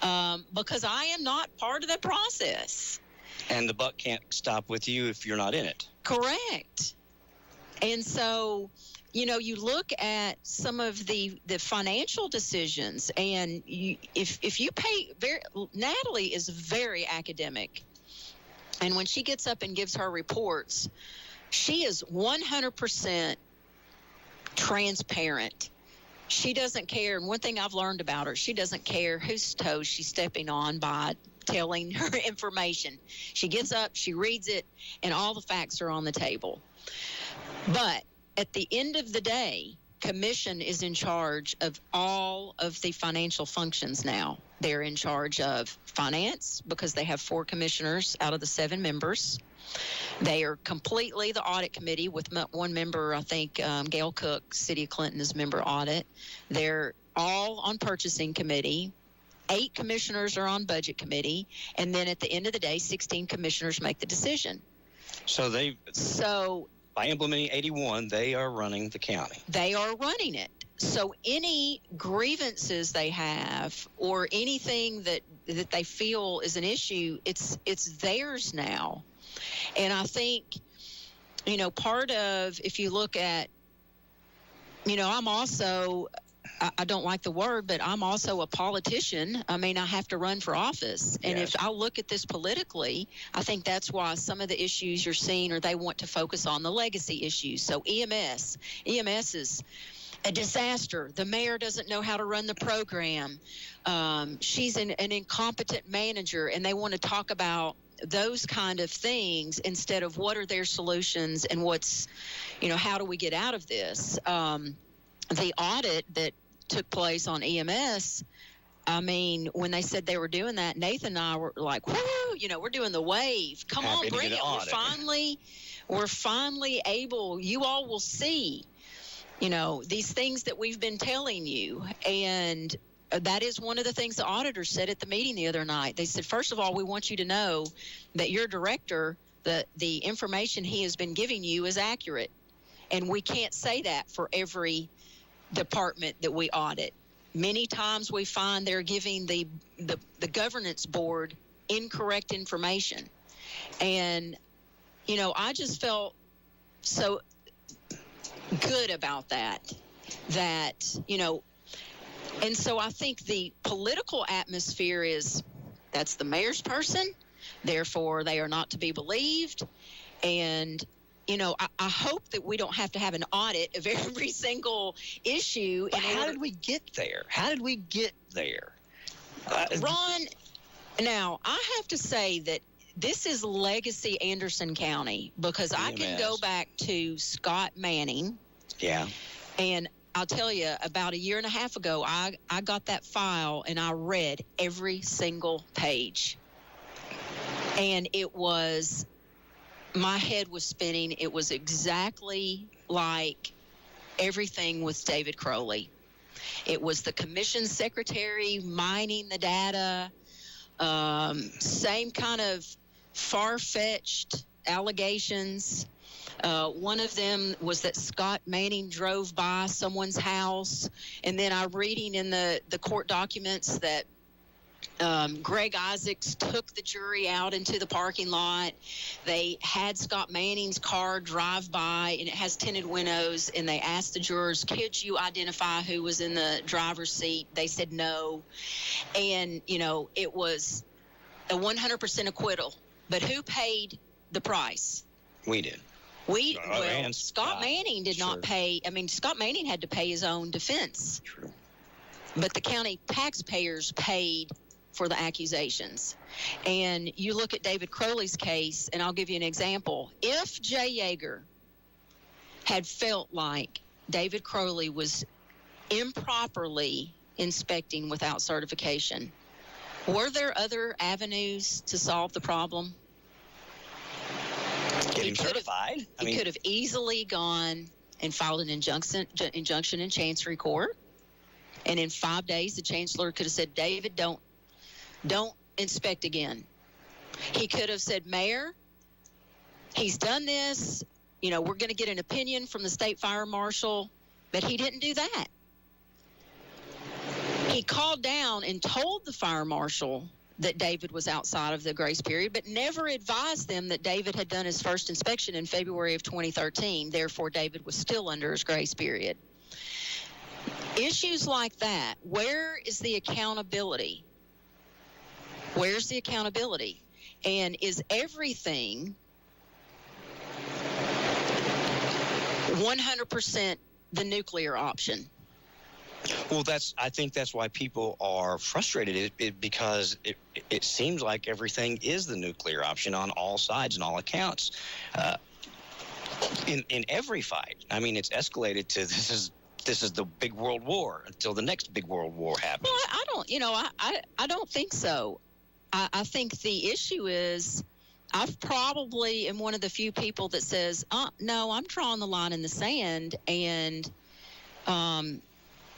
because I am not part of the process. And the buck can't stop with you if you're not in it. Correct. And so, you look at some of the financial decisions, and if you pay, Natalie is very academic. And when she gets up and gives her reports, she is 100% transparent. She doesn't care. And one thing I've learned about her, she doesn't care whose toes she's stepping on by telling her information. She gets up, she reads it, and all the facts are on the table. But at the end of the day, commission is in charge of all of the financial functions now. They're in charge of finance because they have 4 commissioners out of the 7 members. They are completely the audit committee with 1 member, I think, Gail Cook, City of Clinton is member audit. They're all on purchasing committee. 8 commissioners are on budget committee. And then at the end of the day, 16 commissioners make the decision. So by implementing 81, they are running the county. They are running it. So any grievances they have or anything that they feel is an issue, it's theirs now. And I think, part of, if you look at, I'm also, I don't like the word, but I'm also a politician. I mean, I have to run for office. And Yes. if I look at this politically, I think that's why some of the issues you're seeing, or they want to focus on the legacy issues. So EMS is a disaster. The mayor doesn't know how to run the program. She's an incompetent manager, and they want to talk about those kind of things instead of what are their solutions and what's, how do we get out of this? The audit that took place on EMS, I mean, when they said they were doing that, Nathan and I were like, whoo, we're doing the wave. Come Happy on, to bring get it. an audit. We're finally able, you all will see, these things that we've been telling you. And that is one of the things the auditors said at the meeting the other night. They said, first of all, we want you to know that your director, the information he has been giving you is accurate. And we can't say that for every department that we audit. Many times we find they're giving the governance board incorrect information. And, I just felt so good about that, and so I think the political atmosphere is that's the mayor's person, therefore they are not to be believed. And I hope that we don't have to have an audit of every single issue. But how did we get there? Ron, now I have to say that this is legacy Anderson County, because I can go back to Scott Manning. Yeah. And I'll tell you, about a year and a half ago, I got that file and I read every single page. And my head was spinning. It was exactly like everything with David Crowley. It was the commission secretary mining the data, same kind of far-fetched allegations. One of them was that Scott Manning drove by someone's house, and then I'm reading in the court documents that Greg Isaacs took the jury out into the parking lot. They had Scott Manning's car drive by, and it has tinted windows, and they asked the jurors, could you identify who was in the driver's seat? They said no. And, it was a 100% acquittal. But who paid the price? We did. Scott Manning did not pay. I mean, Scott Manning had to pay his own defense. True. But the county taxpayers paid for the accusations. And you look at David Crowley's case, and I'll give you an example. If Jay Yeager had felt like David Crowley was improperly inspecting without certification, were there other avenues to solve the problem? Getting certified. He could have easily gone and filed an injunction in Chancery Court. And in 5 days, the chancellor could have said, David, don't inspect again. He could have said, Mayor, he's done this. We're going to get an opinion from the state fire marshal. But he didn't do that. He called down and told the fire marshal that David was outside of the grace period, but never advised them that David had done his first inspection in February of 2013. Therefore, David was still under his grace period. Issues like that, where is the accountability? Where's the accountability? And is everything 100% the nuclear option? Well, I think that's why people are frustrated, because it seems like everything is the nuclear option on all sides and all accounts. In every fight, I mean, it's escalated to this is the big world war until the next big world war happens. Well, I don't think so. I think the issue is I probably am one of the few people that says, no, I'm drawing the line in the sand, and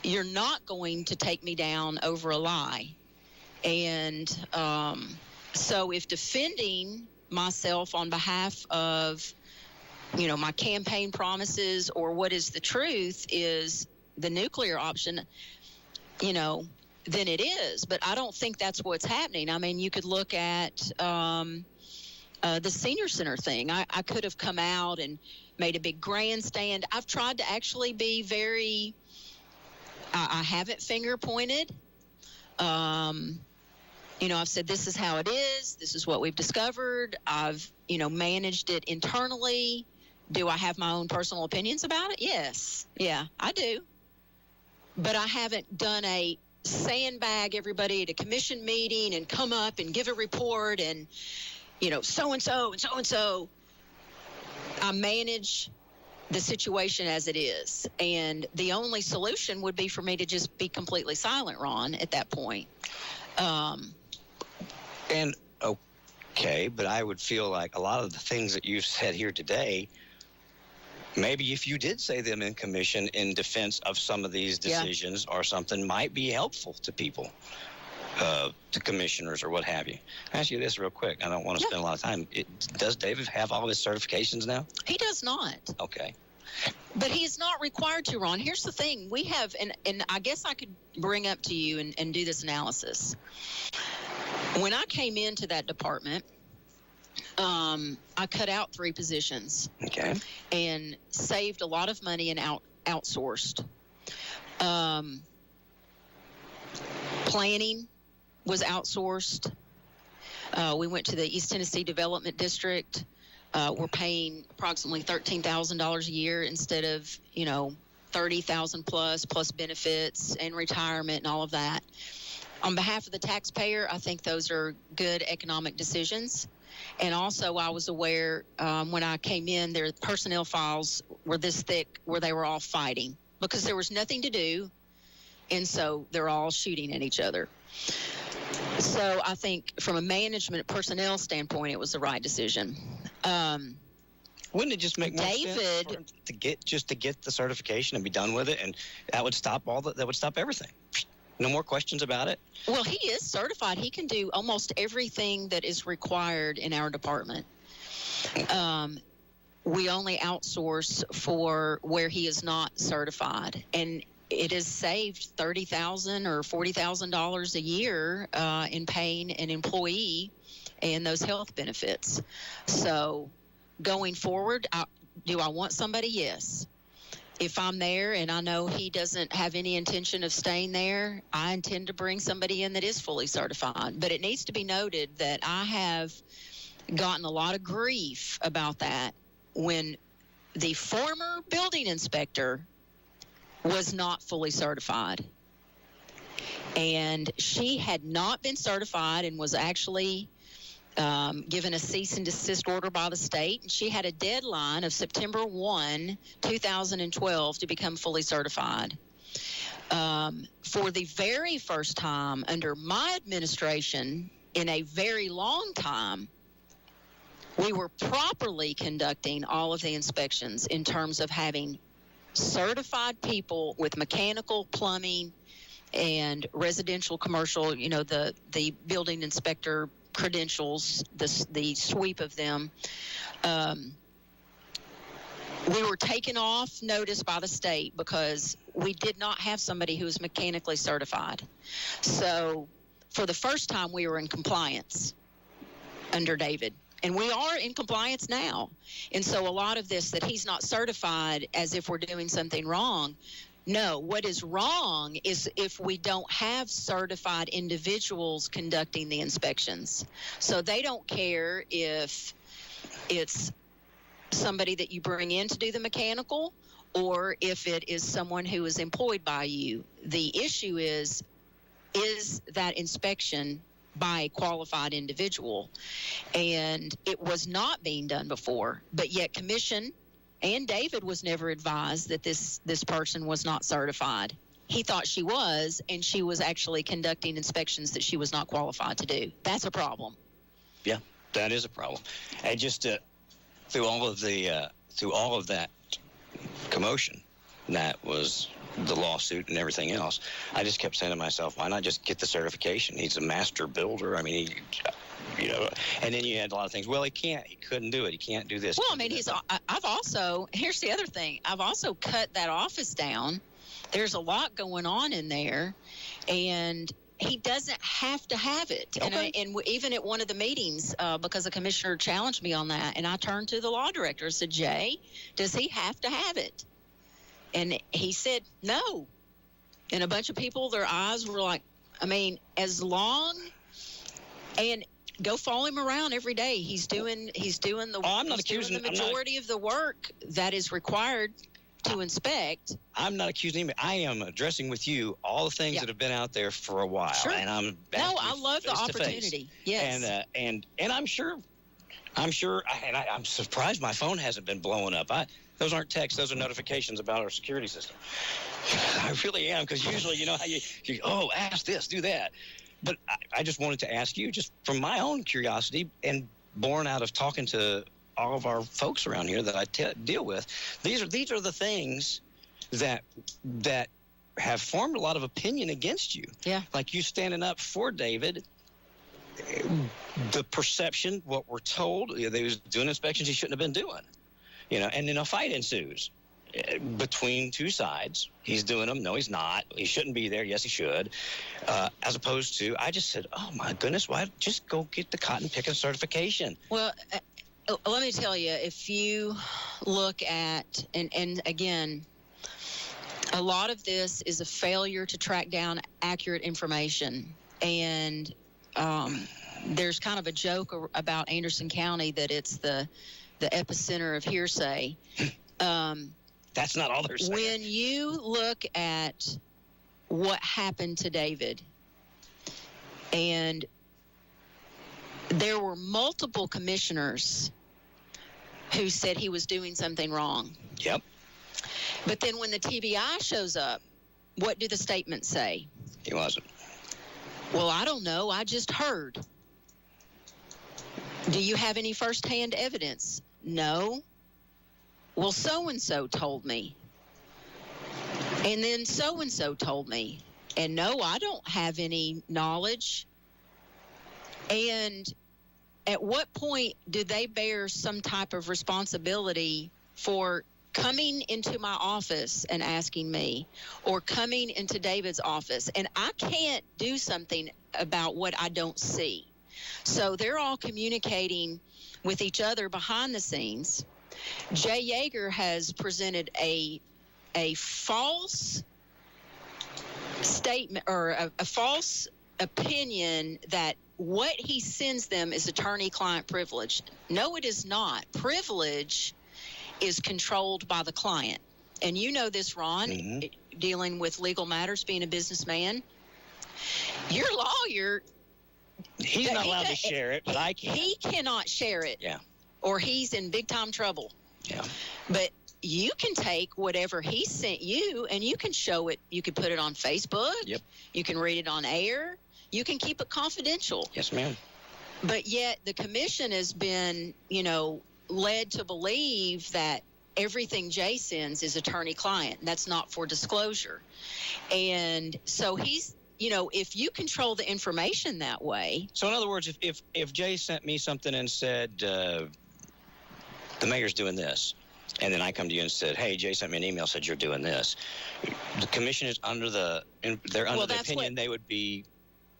you're not going to take me down over a lie. And so if defending myself on behalf of, my campaign promises or what is the truth is the nuclear option, then it is. But I don't think that's what's happening. I mean, you could look at the senior center thing. I could have come out and made a big grandstand. I've tried to actually be very... I haven't finger pointed. I've said this is how it is. This is what we've discovered. I've, managed it internally. Do I have my own personal opinions about it? Yes. Yeah, I do. But I haven't done a sandbag everybody at a commission meeting and come up and give a report and, so-and-so and so-and-so. I manage the situation as it is. And the only solution would be for me to just be completely silent, Ron, at that point. And okay, but I would feel like a lot of the things that you've said here today, maybe if you did say them in commission in defense of some of these decisions or something, might be helpful to people, to commissioners or what have you. I'll ask you this real quick. I don't want to spend a lot of time. Does David have all his certifications now? He does not. Okay. But he's not required to, Ron. Here's the thing. We have, and I guess I could bring up to you and do this analysis. When I came into that department, I cut out 3 positions. Okay. And saved a lot of money and outsourced. Planning was outsourced. We went to the East Tennessee Development District. We're paying approximately $13,000 a year instead of, $30,000 plus benefits and retirement and all of that. On behalf of the taxpayer, I think those are good economic decisions. And also, I was aware when I came in, their personnel files were this thick where they were all fighting because there was nothing to do. And so they're all shooting at each other. So I think from a management personnel standpoint, it was the right decision. Wouldn't it just make more sense for him to get the certification and be done with it, and that would stop everything? No more questions about it? Well, he is certified. He can do almost everything that is required in our department. We only outsource for where he is not certified, and it has saved $30,000 or $40,000 a year in paying an employee and those health benefits. So going forward, do I want somebody? Yes. If I'm there and I know he doesn't have any intention of staying there, I intend to bring somebody in that is fully certified. But it needs to be noted that I have gotten a lot of grief about that when the former building inspector was not fully certified. And she had not been certified and was actually given a cease and desist order by the state. And she had a deadline of September 1, 2012 to become fully certified. For the very first time under my administration in a very long time, we were properly conducting all of the inspections in terms of having certified people with mechanical, plumbing, and residential, commercial, the building inspector credentials, the sweep of them. We were taken off notice by the state because we did not have somebody who was mechanically certified. So for the first time, we were in compliance under David. And we are in compliance now. And so a lot of this that he's not certified as if we're doing something wrong. No, what is wrong is if we don't have certified individuals conducting the inspections. So they don't care if it's somebody that you bring in to do the mechanical or if it is someone who is employed by you. The issue is that inspection by a qualified individual? And it was not being done before, but yet commission and David was never advised that this person was not certified. He thought she was, and she was actually conducting inspections that she was not qualified to do. That's a problem. Yeah, that is a problem. And just through all of that commotion, that was the lawsuit and everything else, I just kept saying to myself, why not just get the certification? He's a master builder. I mean, and then you had a lot of things. Well, he couldn't do it. He can't do this. Well, I mean, here's the other thing. I've also cut that office down. There's a lot going on in there, and he doesn't have to have it. Okay. And even at one of the meetings, because a commissioner challenged me on that, and I turned to the law director and said, Jay, does he have to have it? And he said, no. And a bunch of people, their eyes were like, I mean, as long, and go follow him around every day. He's doing the majority of the work that is required to inspect. I'm not accusing him. I am addressing with you all the things that have been out there for a while. Sure. And I love the opportunity. Yes. And I'm sure, and I'm surprised my phone hasn't been blowing up. Those aren't texts. Those are notifications about our security system. I really am, because usually, you know how you ask this, do that. But I just wanted to ask you, just from my own curiosity and born out of talking to all of our folks around here that I deal with, these are the things that have formed a lot of opinion against you. Yeah. Like you standing up for David, the perception, what we're told, they was doing inspections he shouldn't have been doing. You know, and then a fight ensues between two sides. He's doing them. No, he's not. He shouldn't be there. Yes, he should. As opposed to, I just said, oh, my goodness, why just go get the cotton picking certification? Well, let me tell you, if you look at, and again, a lot of this is a failure to track down accurate information. And there's kind of a joke about Anderson County that it's the epicenter of hearsay. That's not all they're saying. When you look at what happened to David, and there were multiple commissioners who said he was doing something wrong. Yep. But then when the TBI shows up, what do the statements say? He wasn't. Well, I don't know. I just heard. Do you have any firsthand evidence? No. Well, so-and-so told me. And then so-and-so told me. And no, I don't have any knowledge. And at what point do they bear some type of responsibility for coming into my office and asking me, or coming into David's office? And I can't do something about what I don't see. So they're all communicating with each other behind the scenes. Jay Yeager has presented a false statement, or a false opinion that what he sends them is attorney-client privilege. No, it is not. Privilege is controlled by the client. And you know this, Ron, dealing with legal matters, being a businessman. Your lawyer... He's not allowed to share it, but I can. He cannot share it. Yeah. Or he's in big-time trouble. Yeah. But you can take whatever he sent you and you can show it. You can put it on Facebook. Yep. You can read it on air. You can keep it confidential. Yes, ma'am. But yet the commission has been, led to believe that everything Jay sends is attorney-client. That's not for disclosure. And so he's, if you control the information that way. So in other words, if Jay sent me something and said, the mayor's doing this, and then I come to you and said, hey, Jay sent me an email, said you're doing this, the commission is under the opinion they would be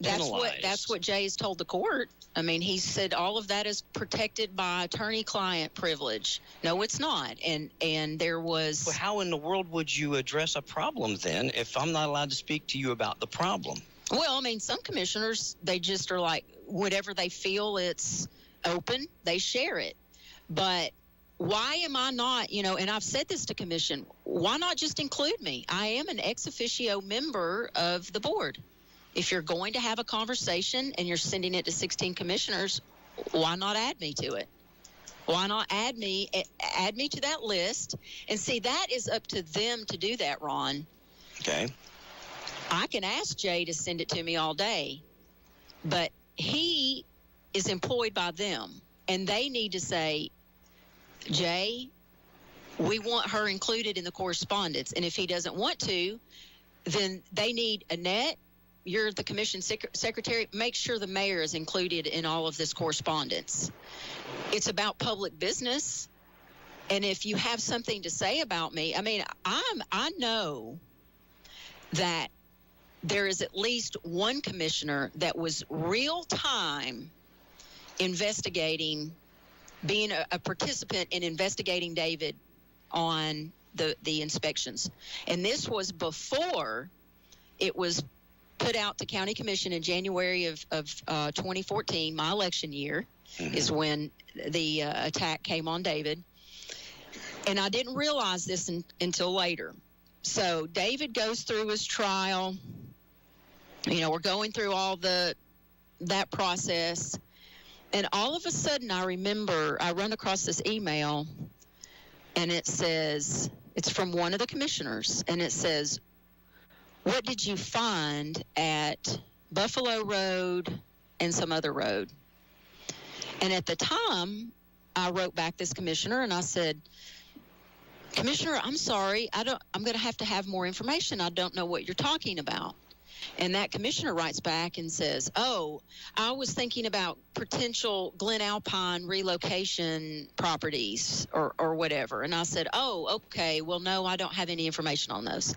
penalized. That's what Jay has told the court. I mean, he said all of that is protected by attorney-client privilege. No, it's not. And there was... Well, how in the world would you address a problem then if I'm not allowed to speak to you about the problem? Well, I mean, some commissioners, they just are like, whatever they feel it's open, they share it. But why am I not, and I've said this to commission, why not just include me? I am an ex officio member of the board. If you're going to have a conversation and you're sending it to 16 commissioners, why not add me to it? Why not add me to that list? And see, that is up to them to do that, Ron. Okay. I can ask Jay to send it to me all day, but he is employed by them, and they need to say, Jay, we want her included in the correspondence. And if he doesn't want to, then they need Annette. You're the commission secretary. Make sure the mayor is included in all of this correspondence. It's about public business. And if you have something to say about me, I mean, I know that there is at least one commissioner that was real time investigating, being a participant in investigating David on the inspections. And this was before it was put out to county commission in January of 2014, my election year, is when the attack came on David. And I didn't realize this until later. So David goes through his trial. We're going through all that process. And all of a sudden I remember I run across this email and it says, it's from one of the commissioners, and it says, what did you find at Buffalo Road and some other road? And at the time, I wrote back this commissioner and I said, Commissioner, I'm sorry, I'm going to have more information. I don't know what you're talking about. And that commissioner writes back and says, oh, I was thinking about potential Glen Alpine relocation properties or whatever. And I said, oh, okay, well, no, I don't have any information on those.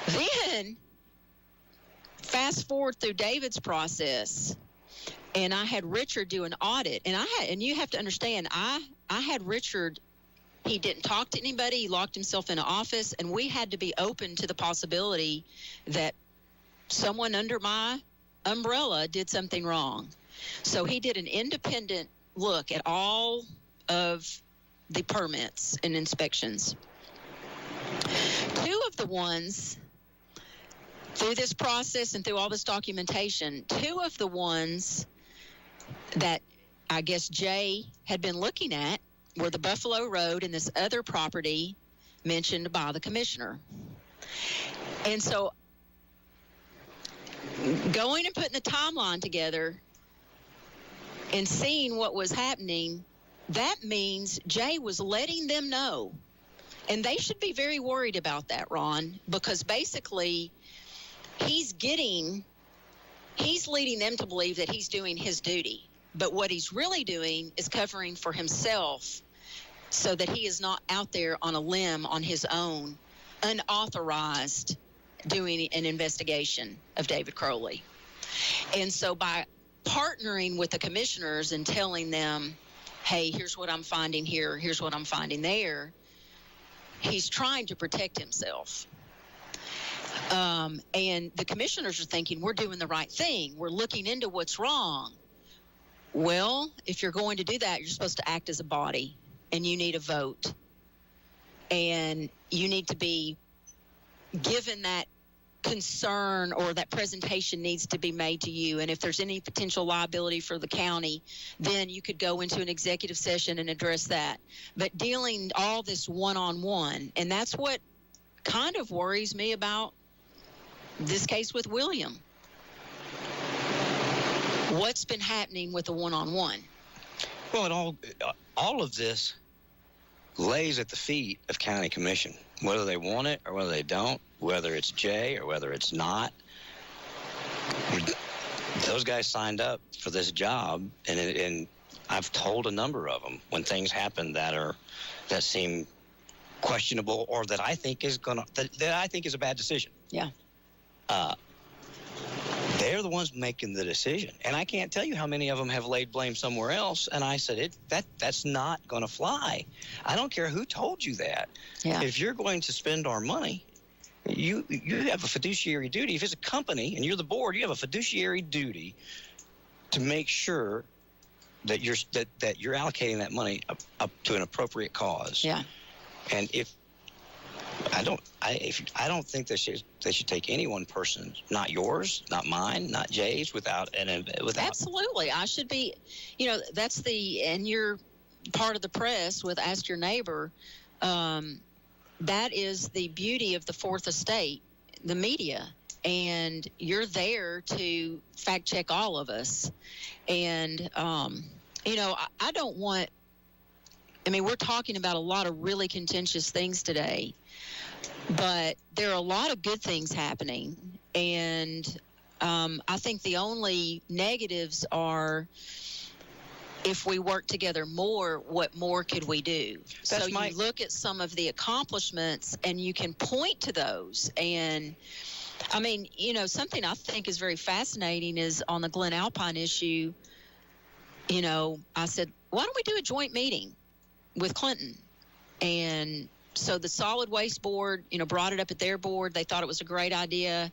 Then, fast forward through David's process, and I had Richard do an audit. And you have to understand, I had Richard. He didn't talk to anybody. He locked himself in an office, and we had to be open to the possibility that someone under my umbrella did something wrong. So he did an independent look at all of the permits and inspections. Two of the ones, through this process and through all this documentation, two of the ones that I guess Jay had been looking at were the Buffalo Road and this other property mentioned by the commissioner. And so going and putting the timeline together and seeing what was happening, that means Jay was letting them know. And they should be very worried about that, Ron, because basically he's leading them to believe that he's doing his duty. But what he's really doing is covering for himself so that he is not out there on a limb on his own, unauthorized, doing an investigation of David Crowley. And so by partnering with the commissioners and telling them, hey, here's what I'm finding here, here's what I'm finding there, he's trying to protect himself. And the commissioners are thinking, we're doing the right thing. We're looking into what's wrong. Well, if you're going to do that, you're supposed to act as a body, and you need a vote. And you need to be given that concern, or that presentation needs to be made to you. And if there's any potential liability for the county, then you could go into an executive session and address that. But dealing all this one-on-one, and that's what kind of worries me about this case with William. What's been happening with the one-on-one? Well, all of this lays at the feet of county commission, whether they want it or whether they don't, whether it's Jay or whether it's not. Those guys signed up for this job, and I've told a number of them when things happen that seem questionable or that I think is a bad decision. Yeah. They're the ones making the decision. And I can't tell you how many of them have laid blame somewhere else. And I said, that's not going to fly. I don't care who told you that. Yeah. If you're going to spend our money, you have a fiduciary duty. If it's a company and you're the board, you have a fiduciary duty to make sure that you're allocating that money up to an appropriate cause. Yeah. And I don't think they should take any one person, not yours, not mine, not Jay's, without. Absolutely. I should be, and you're part of the press with Ask Your Neighbor. That is the beauty of the Fourth Estate, the media. And you're there to fact check all of us. And, I don't want, we're talking about a lot of really contentious things today, but there are a lot of good things happening. And I think the only negatives are, if we work together more, what more could we do? You look at some of the accomplishments and you can point to those. And something I think is very fascinating is on the Glen Alpine issue, I said, why don't we do a joint meeting with Clinton? And so the Solid Waste Board, brought it up at their board. They thought it was a great idea.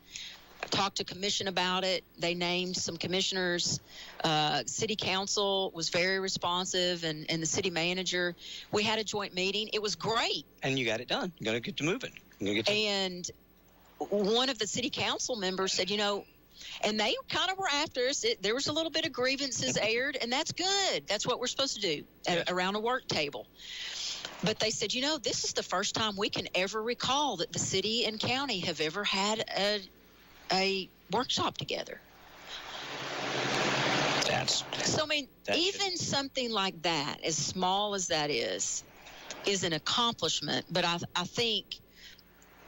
Talked to commission about it. They named some commissioners. City council was very responsive, and the city manager. We had a joint meeting. It was great. And you got it done. You're going to get to moving. And one of the city council members said, And they kind of were after us. There was a little bit of grievances aired, and that's good. That's what we're supposed to do around a work table. But they said, this is the first time we can ever recall that the city and county have ever had a workshop together. So, I mean, even something like that, as small as that is an accomplishment. But I think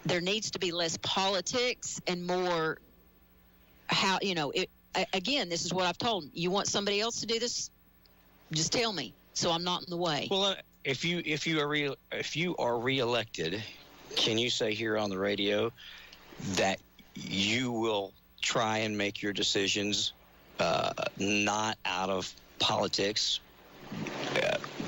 there needs to be less politics and more how, again, this is what I've told them. You want somebody else to do this? Just tell me so I'm not in the way. Well, if you are reelected, can you say here on the radio that you will try and make your decisions not out of politics?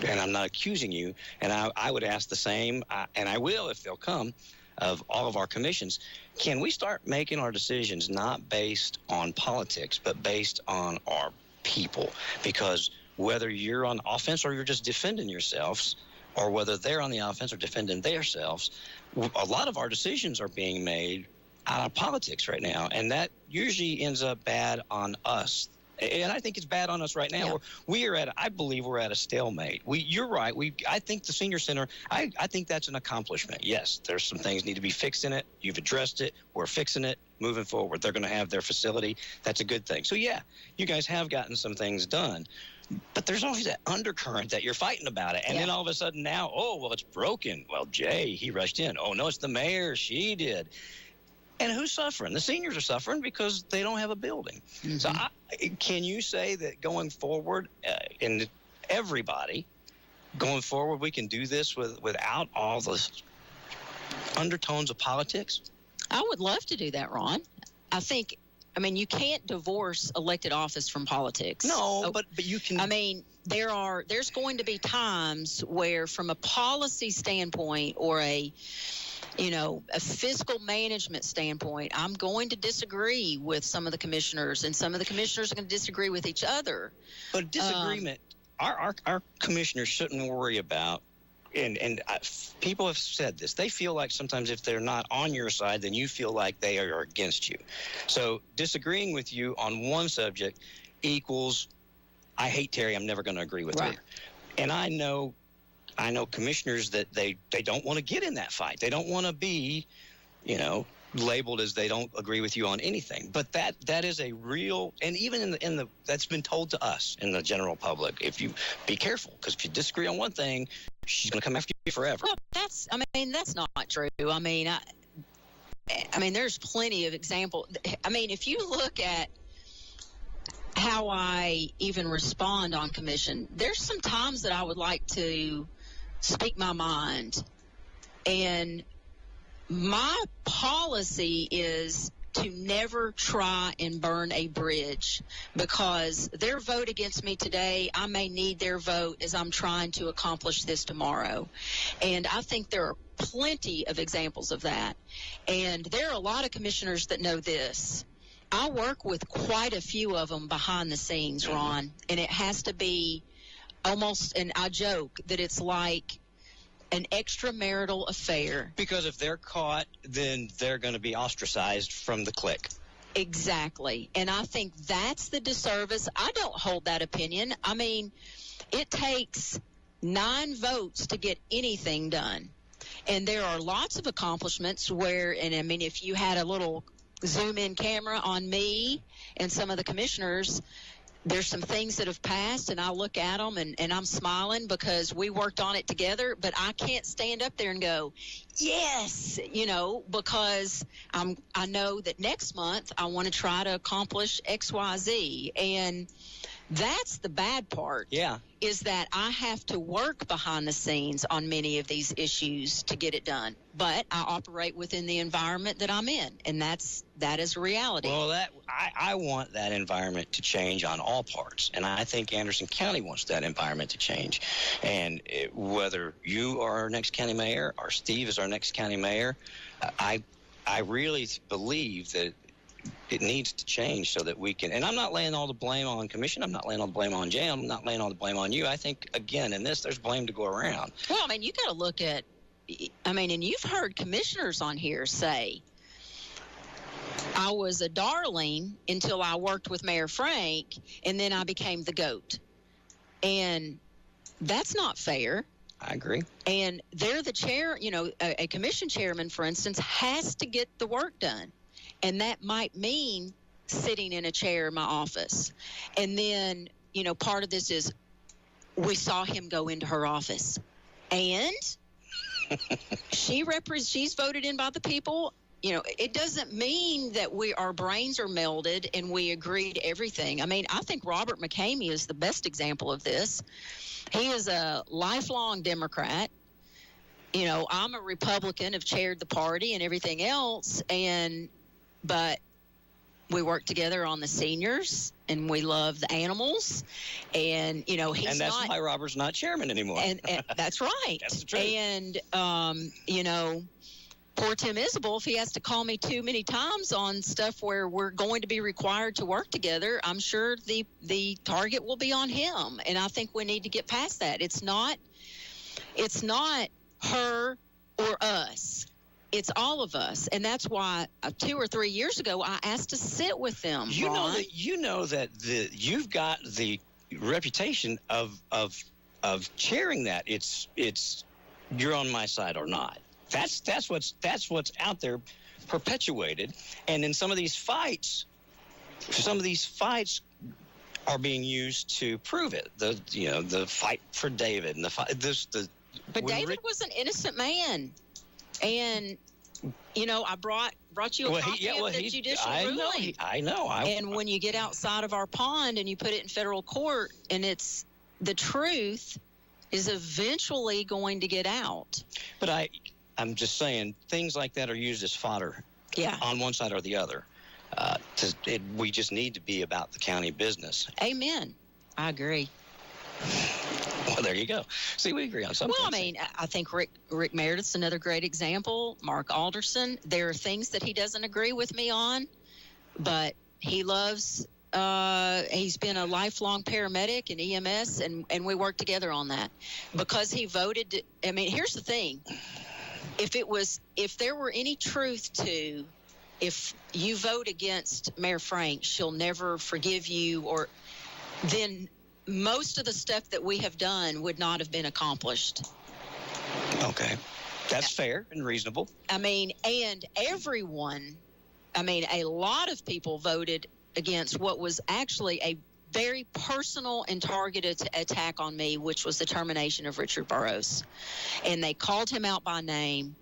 And I'm not accusing you. And I would ask the same, and I will if they'll come, of all of our commissions. Can we start making our decisions not based on politics, but based on our people? Because whether you're on offense or you're just defending yourselves, or whether they're on the offense or defending themselves, a lot of our decisions are being made out of politics right now, and that usually ends up bad on us. And I think it's bad on us right now. Yeah. I believe we're at a stalemate. You're right. I think the senior center, I think that's an accomplishment. Yes, there's some things need to be fixed in it. You've addressed it. We're fixing it. Moving forward, they're going to have their facility. That's a good thing. So, yeah, you guys have gotten some things done. But there's always that undercurrent that you're fighting about it. And then all of a sudden now, it's broken. Well, Jay, he rushed in. Oh, no, it's the mayor. She did. And who's suffering? The seniors are suffering because they don't have a building. Mm-hmm. So can you say that going forward, and everybody, going forward, we can do this without all the undertones of politics? I would love to do that, Ron. You can't divorce elected office from politics. No, but you can. There's going to be times where, from a policy standpoint or a fiscal management standpoint, I'm going to disagree with some of the commissioners, and some of the commissioners are going to disagree with each other. But disagreement, our commissioners shouldn't worry about. And people have said this. They feel like sometimes if they're not on your side, then you feel like they are against you. So disagreeing with you on one subject equals, I hate Terry, I'm never going to agree with her. And I know commissioners that they don't want to get in that fight. They don't want to be, labeled as they don't agree with you on anything. But that is a real, and even in the that's been told to us in the general public. If you be careful, because if you disagree on one thing, she's going to come after you forever. Well, that's not true. There's plenty of examples. If you look at how I even respond on commission, there's some times that I would like to speak my mind. And my policy is to never try and burn a bridge, because their vote against me today, I may need their vote as I'm trying to accomplish this tomorrow. And I think there are plenty of examples of that. And there are a lot of commissioners that know this. I work with quite a few of them behind the scenes, Ron, and it has to be almost, and I joke that it's like an extramarital affair. Because if they're caught, then they're going to be ostracized from the clique. Exactly. And I think that's the disservice. I don't hold that opinion. It takes 9 votes to get anything done. And there are lots of accomplishments where, if you had a little zoom-in camera on me and some of the commissioners, there's some things that have passed, and I look at them, and I'm smiling because we worked on it together. But I can't stand up there and go, yes, because I know that next month I want to try to accomplish X, Y, Z. And that's the bad part. Yeah. Is that I have to work behind the scenes on many of these issues to get it done. But I operate within the environment that I'm in, and that is reality. Well, I want that environment to change on all parts, and I think Anderson County wants that environment to change. And whether you are our next county mayor or Steve is our next county mayor, I really believe that it needs to change so that we can, and I'm not laying all the blame on commission. I'm not laying all the blame on Jay. I'm not laying all the blame on you. I think, again, in this, there's blame to go around. Well, you got to look at, and you've heard commissioners on here say, I was a darling until I worked with Mayor Frank, and then I became the GOAT. And that's not fair. I agree. And they're the chair, a commission chairman, for instance, has to get the work done. And that might mean sitting in a chair in my office. And then, part of this is we saw him go into her office. And she's voted in by the people. It doesn't mean that our brains are melded and we agree to everything. I mean, I think Robert McCamey is the best example of this. He is a lifelong Democrat. I'm a Republican, have chaired the party and everything else. But we work together on the seniors, and we love the animals. And, he's and that's why Robert's not chairman anymore. And that's right. That's the truth. And, poor Tim Isabel, if he has to call me too many times on stuff where we're going to be required to work together, I'm sure the target will be on him. And I think we need to get past that. It's not her or us. It's all of us. And that's why 2 or 3 years ago, I asked to sit with them. You know that you've got the reputation of chairing that. It's you're on my side or not. That's what's out there perpetuated. And in some of these fights are being used to prove it. The fight for David and But David was an innocent man. And I brought you a copy of the judicial ruling. I know. And when you get outside of our pond and you put it in federal court, and the truth is eventually going to get out. But I'm just saying, things like that are used as fodder on one side or the other. We just need to be about the county business. Amen. I agree. Well, there you go. See, we agree on something. Well, I mean, I think Rick Meredith's another great example. Mark Alderson. There are things that he doesn't agree with me on, but he loves he's been a lifelong paramedic in EMS, and we work together on that. Because he voted, I mean, here's the thing. If there were any truth to, if you vote against Mayor Frank, she'll never forgive you, then most of the stuff that we have done would not have been accomplished. Okay. That's fair and reasonable. I mean, and a lot of people voted against what was actually a very personal and targeted attack on me, which was the termination of Richard Burroughs. And they called him out by name.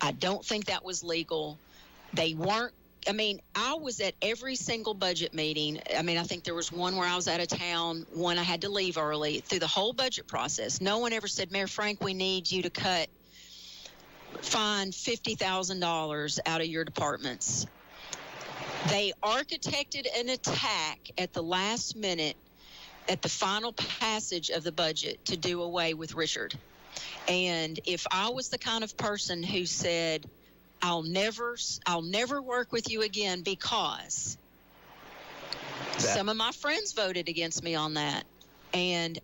I don't think that was legal. They weren't. I mean, I was at every single budget meeting. I mean, I think there was one where I was out of town, one I had to leave early. Through the whole budget process, no one ever said, Mayor Frank, we need you to find $50,000 out of your departments. They architected an attack at the last minute at the final passage of the budget to do away with Richard. And if I was the kind of person who said, I'll never work with you again because some of my friends voted against me on that. And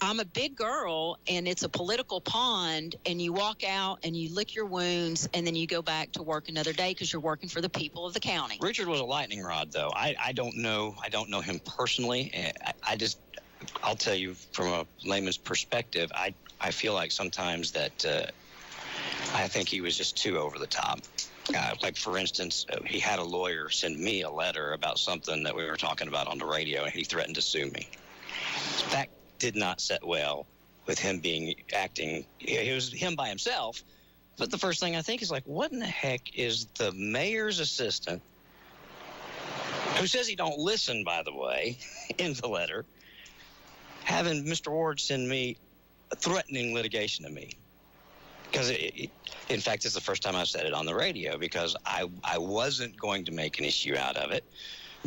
I'm a big girl, and it's a political pond, and you walk out and you lick your wounds, and then you go back to work another day because you're working for the people of the county. Richard was a lightning rod, though. I don't know him personally. I'll tell you from a layman's perspective, I feel like sometimes that I think he was just too over the top. Like, for instance, he had a lawyer send me a letter about something that we were talking about on the radio, and he threatened to sue me. That did not set well with him acting. It was him by himself. But the first thing I think is, like, what in the heck is the mayor's assistant, who says he don't listen, by the way, in the letter, having Mr. Ward send me threatening litigation to me? Because, in fact, it's the first time I've said it on the radio, because I wasn't going to make an issue out of it,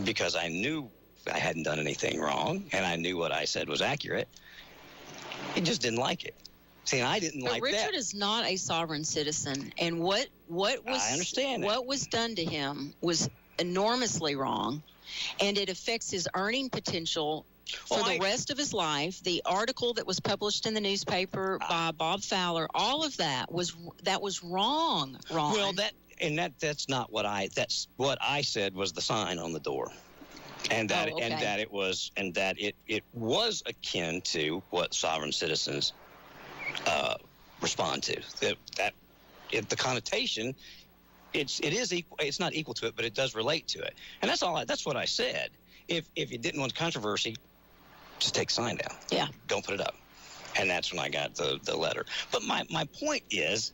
because I knew I hadn't done anything wrong, and I knew what I said was accurate. He just didn't like it. See, I didn't like Richard that. Richard is not a sovereign citizen, and what I understand what was done to him was enormously wrong, and it affects his earning potential for the rest of his life. The article that was published in the newspaper by Bob Fowler, all of that was wrong. Well, and that's not what that's what I said was the sign on the door. And that it was akin to what sovereign citizens respond to. The connotation, it is equal. It's not equal to it, but it does relate to it. And that's what I said. If you didn't want controversy, just take the sign down. Yeah. Don't put it up. And that's when I got the letter. But my point is,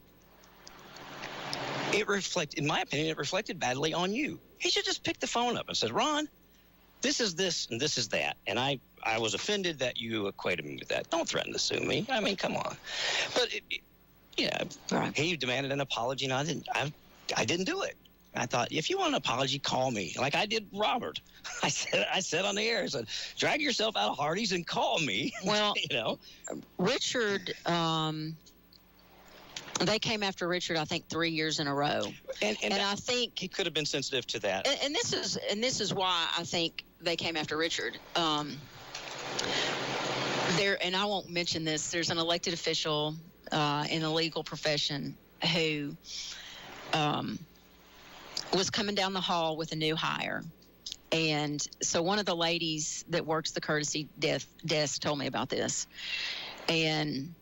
in my opinion, it reflected badly on you. He should just pick the phone up and said, Ron, this is this and this is that. And I was offended that you equated me with that. Don't threaten to sue me. I mean, come on. But, right. He demanded an apology, and I didn't do it. I thought, if you want an apology, call me, like I did Robert. I said on the air, I said, drag yourself out of Hardee's and call me. Well, Richard, they came after Richard, I think, 3 years in a row. And I think he could have been sensitive to that. And this is why I think they came after Richard. And I won't mention this, there's an elected official in the legal profession who was coming down the hall with a new hire. And so one of the ladies that works the courtesy desk told me about this. And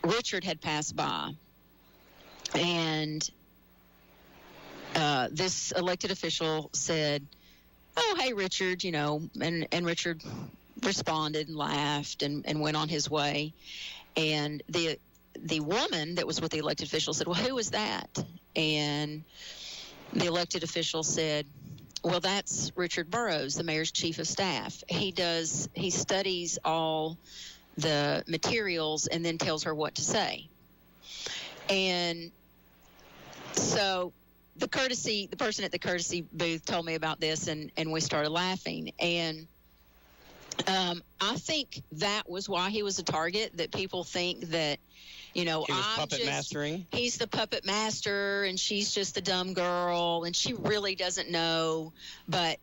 Richard had passed by. And this elected official said, oh, hey, Richard, and Richard responded and laughed and went on his way. And the woman that was with the elected official said, well, who is that? And the elected official said, well, that's Richard Burrows, the mayor's chief of staff. He studies all the materials and then tells her what to say. And so the person at the courtesy booth told me about this, and we started laughing. And I think that was why he was a target, that people think that, he was puppet mastering. He's the puppet master, and she's just the dumb girl, and she really doesn't know. But,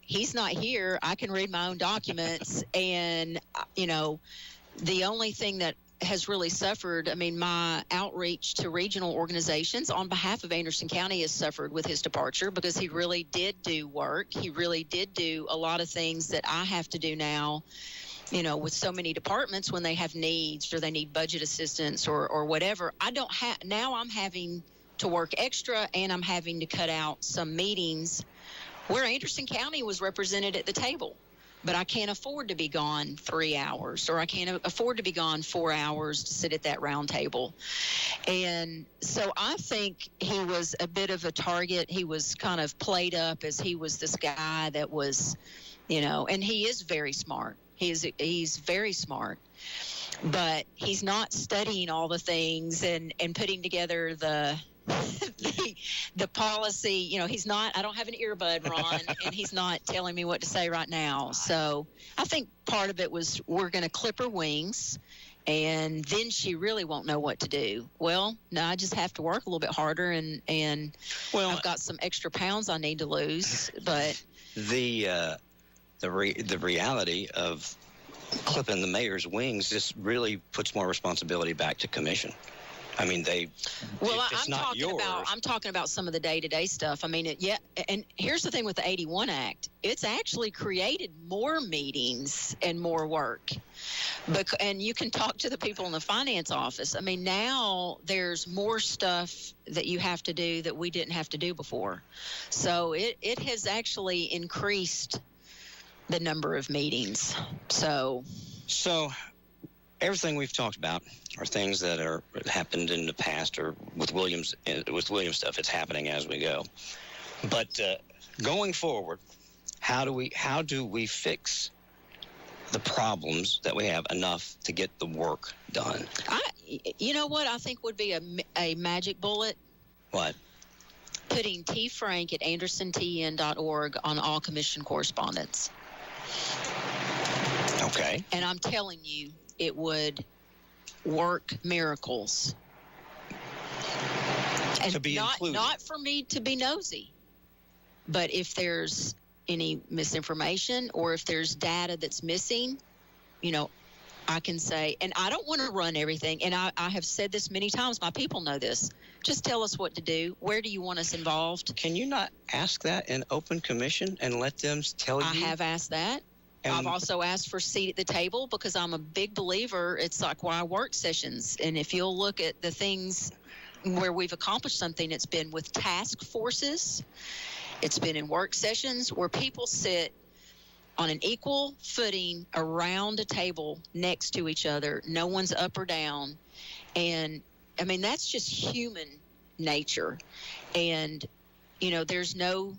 he's not here. I can read my own documents. And, the only thing that has really suffered, my outreach to regional organizations on behalf of Anderson County has suffered with his departure, because he really did do work. He really did do a lot of things that I have to do now, with so many departments when they have needs or they need budget assistance or whatever. Now I'm having to work extra, and I'm having to cut out some meetings where Anderson County was represented at the table. But I can't afford to be gone 3 hours, or I can't afford to be gone 4 hours to sit at that round table. And so I think he was a bit of a target. He was kind of played up as he was this guy that was, and he is very smart. He's very smart, but he's not studying all the things and putting together the policy. He's not. I don't have an earbud, Ron, and he's not telling me what to say right now. So I think part of it was, we're going to clip her wings, and then she really won't know what to do. Well, no, I just have to work a little bit harder, and I've got some extra pounds I need to lose. But the reality of clipping the mayor's wings just really puts more responsibility back to commission. I'm talking about some of the day-to-day stuff. And here's the thing with the 81 Act. It's actually created more meetings and more work. And you can talk to the people in the finance office. Now there's more stuff that you have to do that we didn't have to do before. So it has actually increased the number of meetings. So everything we've talked about are things that are happened in the past, or with Williams stuff. It's happening as we go. But going forward, how do we fix the problems that we have enough to get the work done? You know what I think would be a magic bullet? What? Putting T. Frank at andersontn.org on all commission correspondence. Okay. And I'm telling you, it would work miracles. And to be included. Not for me to be nosy, but if there's any misinformation or if there's data that's missing, I can say, and I don't want to run everything, and I have said this many times, my people know this, Just tell us what to do. Where do you want us involved? Can you not ask that in open commission and let them tell you? I have asked that. And I've also asked for a seat at the table because I'm a big believer. It's like why work sessions. And if you'll look at the things where we've accomplished something, it's been with task forces. It's been in work sessions where people sit on an equal footing around a table next to each other. No one's up or down. And I mean, that's just human nature. And, you know, there's no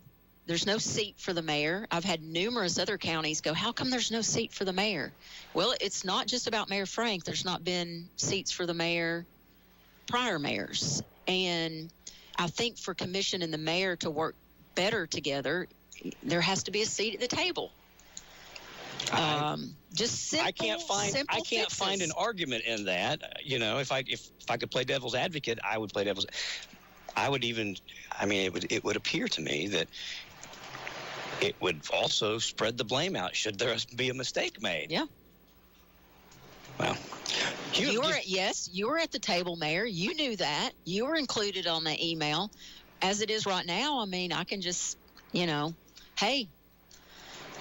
seat for the mayor. I've had numerous other counties go, how come there's no seat for the mayor? Well, it's not just about Mayor Frank. There's not been seats for the mayor, prior mayors. And I think for commission and the mayor to work better together, there has to be a seat at the table. Just simple. I can't find an argument in that. You know, if I could play devil's advocate, I would play devil's. I would even. I mean, it would appear to me that it would also spread the blame out should there be a mistake made. Yeah. Well, you were at the table, Mayor. You knew that. You were included on the email. As it is right now, I mean, I can just, you know, hey,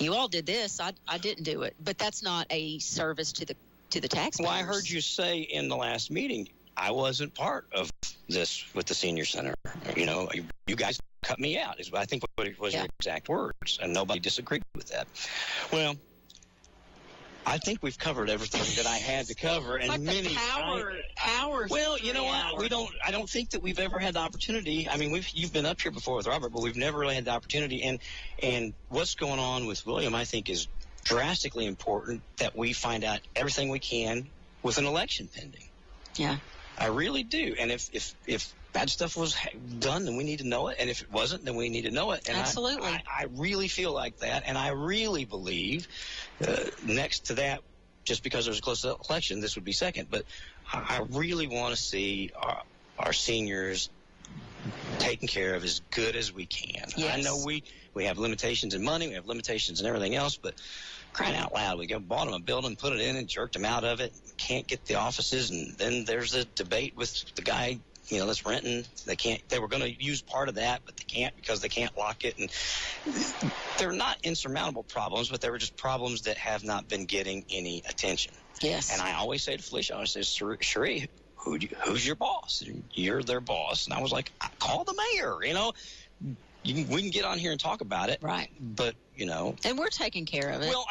you all did this. I didn't do it. But that's not a service to the taxpayers. Well, I heard you say in the last meeting, I wasn't part of this with the senior center. You know, you guys cut me out, is I think what it was your exact words, and nobody disagreed with that. Well, I think we've covered everything that I had to cover, and like many power. Well, you know what? I don't think that we've ever had the opportunity. I mean, you've been up here before with Robert, but we've never really had the opportunity. And what's going on with William, I think, is drastically important that we find out everything we can with an election pending. Yeah, I really do. And if bad stuff was done, then we need to know it. And if it wasn't, then we need to know it. And absolutely. I really feel like that. And I really believe next to that, just because there's a close election, this would be second. But I really want to see our seniors taken care of as good as we can. Yes. I know we have limitations in money. We have limitations in everything else. But crying out loud, we bought them a building, put it in, and jerked them out of it. Can't get the offices. And then there's a debate with the guy, you know, that's renting. They were going to use part of that, but they can't because they can't lock it. And they're not insurmountable problems, but they were just problems that have not been getting any attention. Yes. And I always say to Felicia, I always say, Cherie, who's your boss? And you're their boss. And I was like, call the mayor, you know. We can get on here and talk about it. Right. But, you know. And we're taking care of it. Well,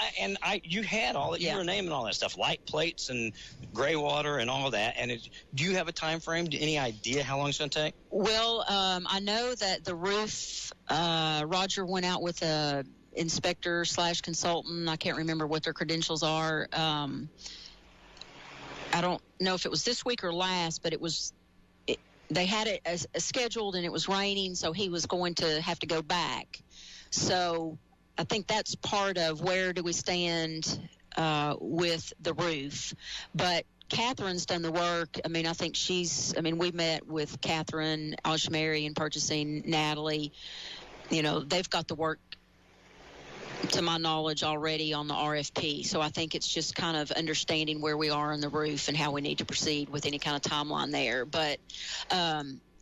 you had all that. You were naming all that stuff, light plates and gray water and all that. And do you have a time frame? Any idea how long it's going to take? Well, I know that the roof, Roger went out with a inspector / consultant. I can't remember what their credentials are. I don't know if it was this week or last, but they had it as scheduled and it was raining, so he was going to have to go back. So I think that's part of where do we stand with the roof. But Catherine's done the work. I mean, I think we met with Catherine, Mary in purchasing, Natalie. You know, they've got the work, to my knowledge, already on the RFP. So I think it's just kind of understanding where we are on the roof and how we need to proceed with any kind of timeline there. But,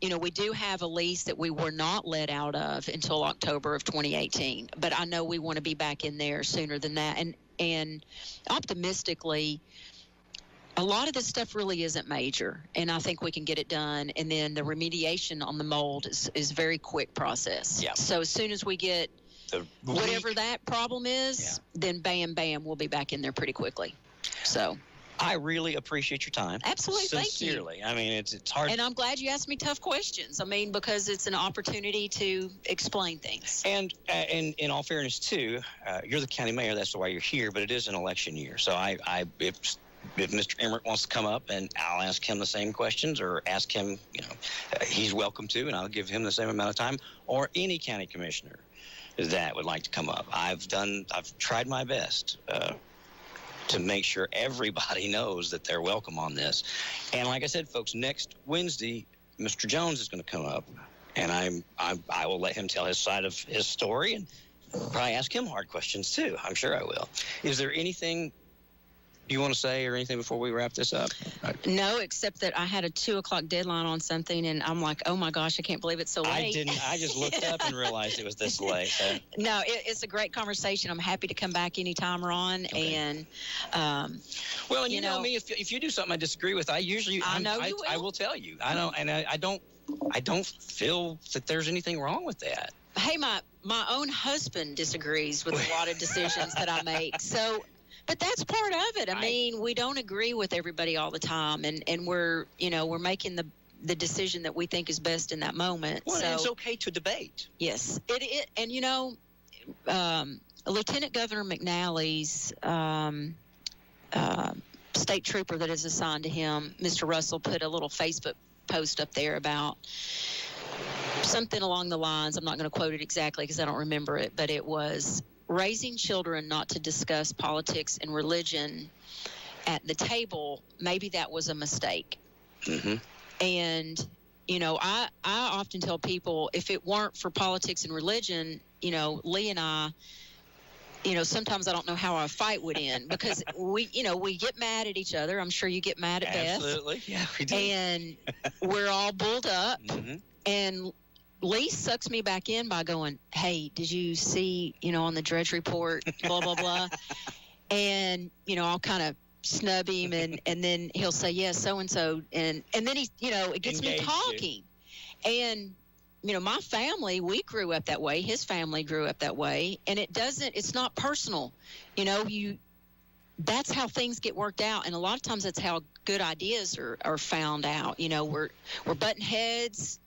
you know, we do have a lease that we were not let out of until October of 2018. But I know we want to be back in there sooner than that. And optimistically, a lot of this stuff really isn't major, and I think we can get it done. And then the remediation on the mold is a very quick process. Yeah. So as soon as we get whatever that problem is, then bam, we'll be back in there pretty quickly. So I really appreciate your time. Absolutely. Sincerely. Thank you. I mean, it's hard. And I'm glad you asked me tough questions. I mean, because it's an opportunity to explain things. And in all fairness, too, you're the county mayor. That's why you're here. But it is an election year. So if Mr. Emmert wants to come up, and I'll ask him the same questions, or ask him, you know, he's welcome to, and I'll give him the same amount of time, or any county commissioner that would like to come up. I've tried my best to make sure everybody knows that they're welcome on this. And like I said, folks, next Wednesday, Mr. Jones is going to come up, and I will let him tell his side of his story, and probably ask him hard questions too. I'm sure I will. Is there anything you want to say or anything before we wrap this up? No, except that I had a 2:00 deadline on something, and I'm like, oh my gosh, I can't believe it's so late. I didn't. I just looked up and realized it was this late. So. No, it's a great conversation. I'm happy to come back anytime, Ron. Okay. And well, and you know me, if you do something I disagree with, I will tell you. I don't feel that there's anything wrong with that. Hey, my own husband disagrees with a lot of decisions that I make. So. But that's part of it. I mean, we don't agree with everybody all the time, and we're making the decision that we think is best in that moment. Well, so it's okay to debate. Yes, it and Lieutenant Governor McNally's state trooper that is assigned to him, Mr. Russell, put a little Facebook post up there about something along the lines. I'm not going to quote it exactly because I don't remember it, but it was raising children not to discuss politics and religion at the table. Maybe that was a mistake. Mm-hmm. And, I often tell people, if it weren't for politics and religion, Lee and I, sometimes I don't know how a fight would end because we get mad at each other. I'm sure you get mad at Beth. Absolutely. Yeah, we do. And we're all bulled up. Mm-hmm. And Lee sucks me back in by going, hey, did you see, on the Drudge Report, blah, blah, blah. And, I'll kind of snub him and then he'll say, yes, so-and-so. And then he, it gets me talking. And, my family, we grew up that way. His family grew up that way. And it's not personal. That's how things get worked out. And a lot of times that's how good ideas are found out. We're butting heads.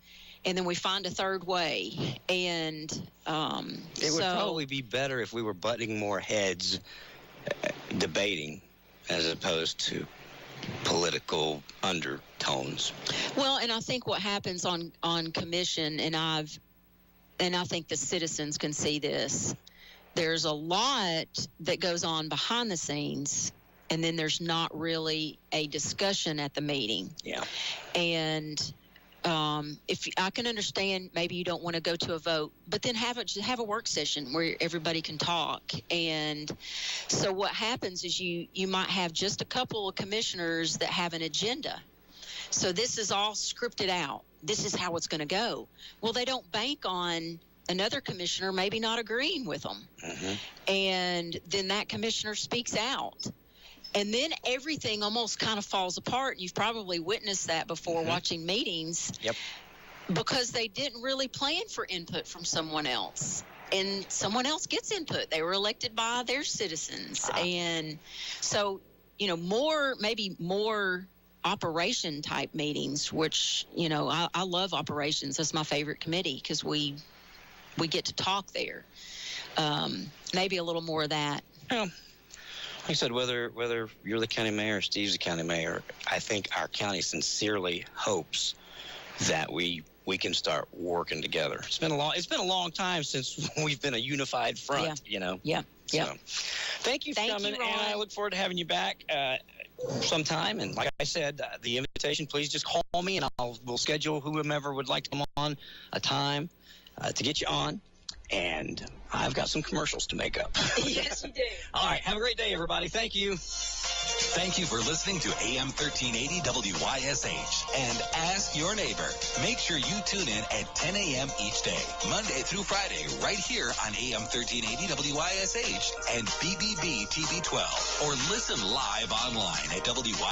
And then we find a third way. And it would probably be better if we were butting more heads debating as opposed to political undertones. Well, and I think what happens on commission, and I think the citizens can see this, there's a lot that goes on behind the scenes, and then there's not really a discussion at the meeting. Yeah. And if I can understand, maybe you don't want to go to a vote, but then have a work session where everybody can talk. And so what happens is you might have just a couple of commissioners that have an agenda. So this is all scripted out. This is how it's going to go. Well, they don't bank on another commissioner maybe not agreeing with them. Mm-hmm. And then that commissioner speaks out. And then everything almost kind of falls apart. You've probably witnessed that before watching meetings. Yep. Because they didn't really plan for input from someone else. And someone else gets input. They were elected by their citizens. And so, maybe more operation type meetings, which, I love operations. That's my favorite committee because we get to talk there. Maybe a little more of that. Yeah. Like I said, whether you're the county mayor or Steve's the county mayor, I think our county sincerely hopes that we can start working together. It's been a long time since we've been a unified front. Yeah. So, thank you for coming, Ron. and I look forward to having you back sometime. And like I said, the invitation, please just call me, and we'll schedule whomever would like to come on a time to get you on. And I've got some commercials to make up. Yes, you do. All right. Have a great day, everybody. Thank you. Thank you for listening to AM 1380 WYSH and Ask Your Neighbor. Make sure you tune in at 10 a.m. each day, Monday through Friday, right here on AM 1380 WYSH and BBB TV 12, or listen live online at WYSH.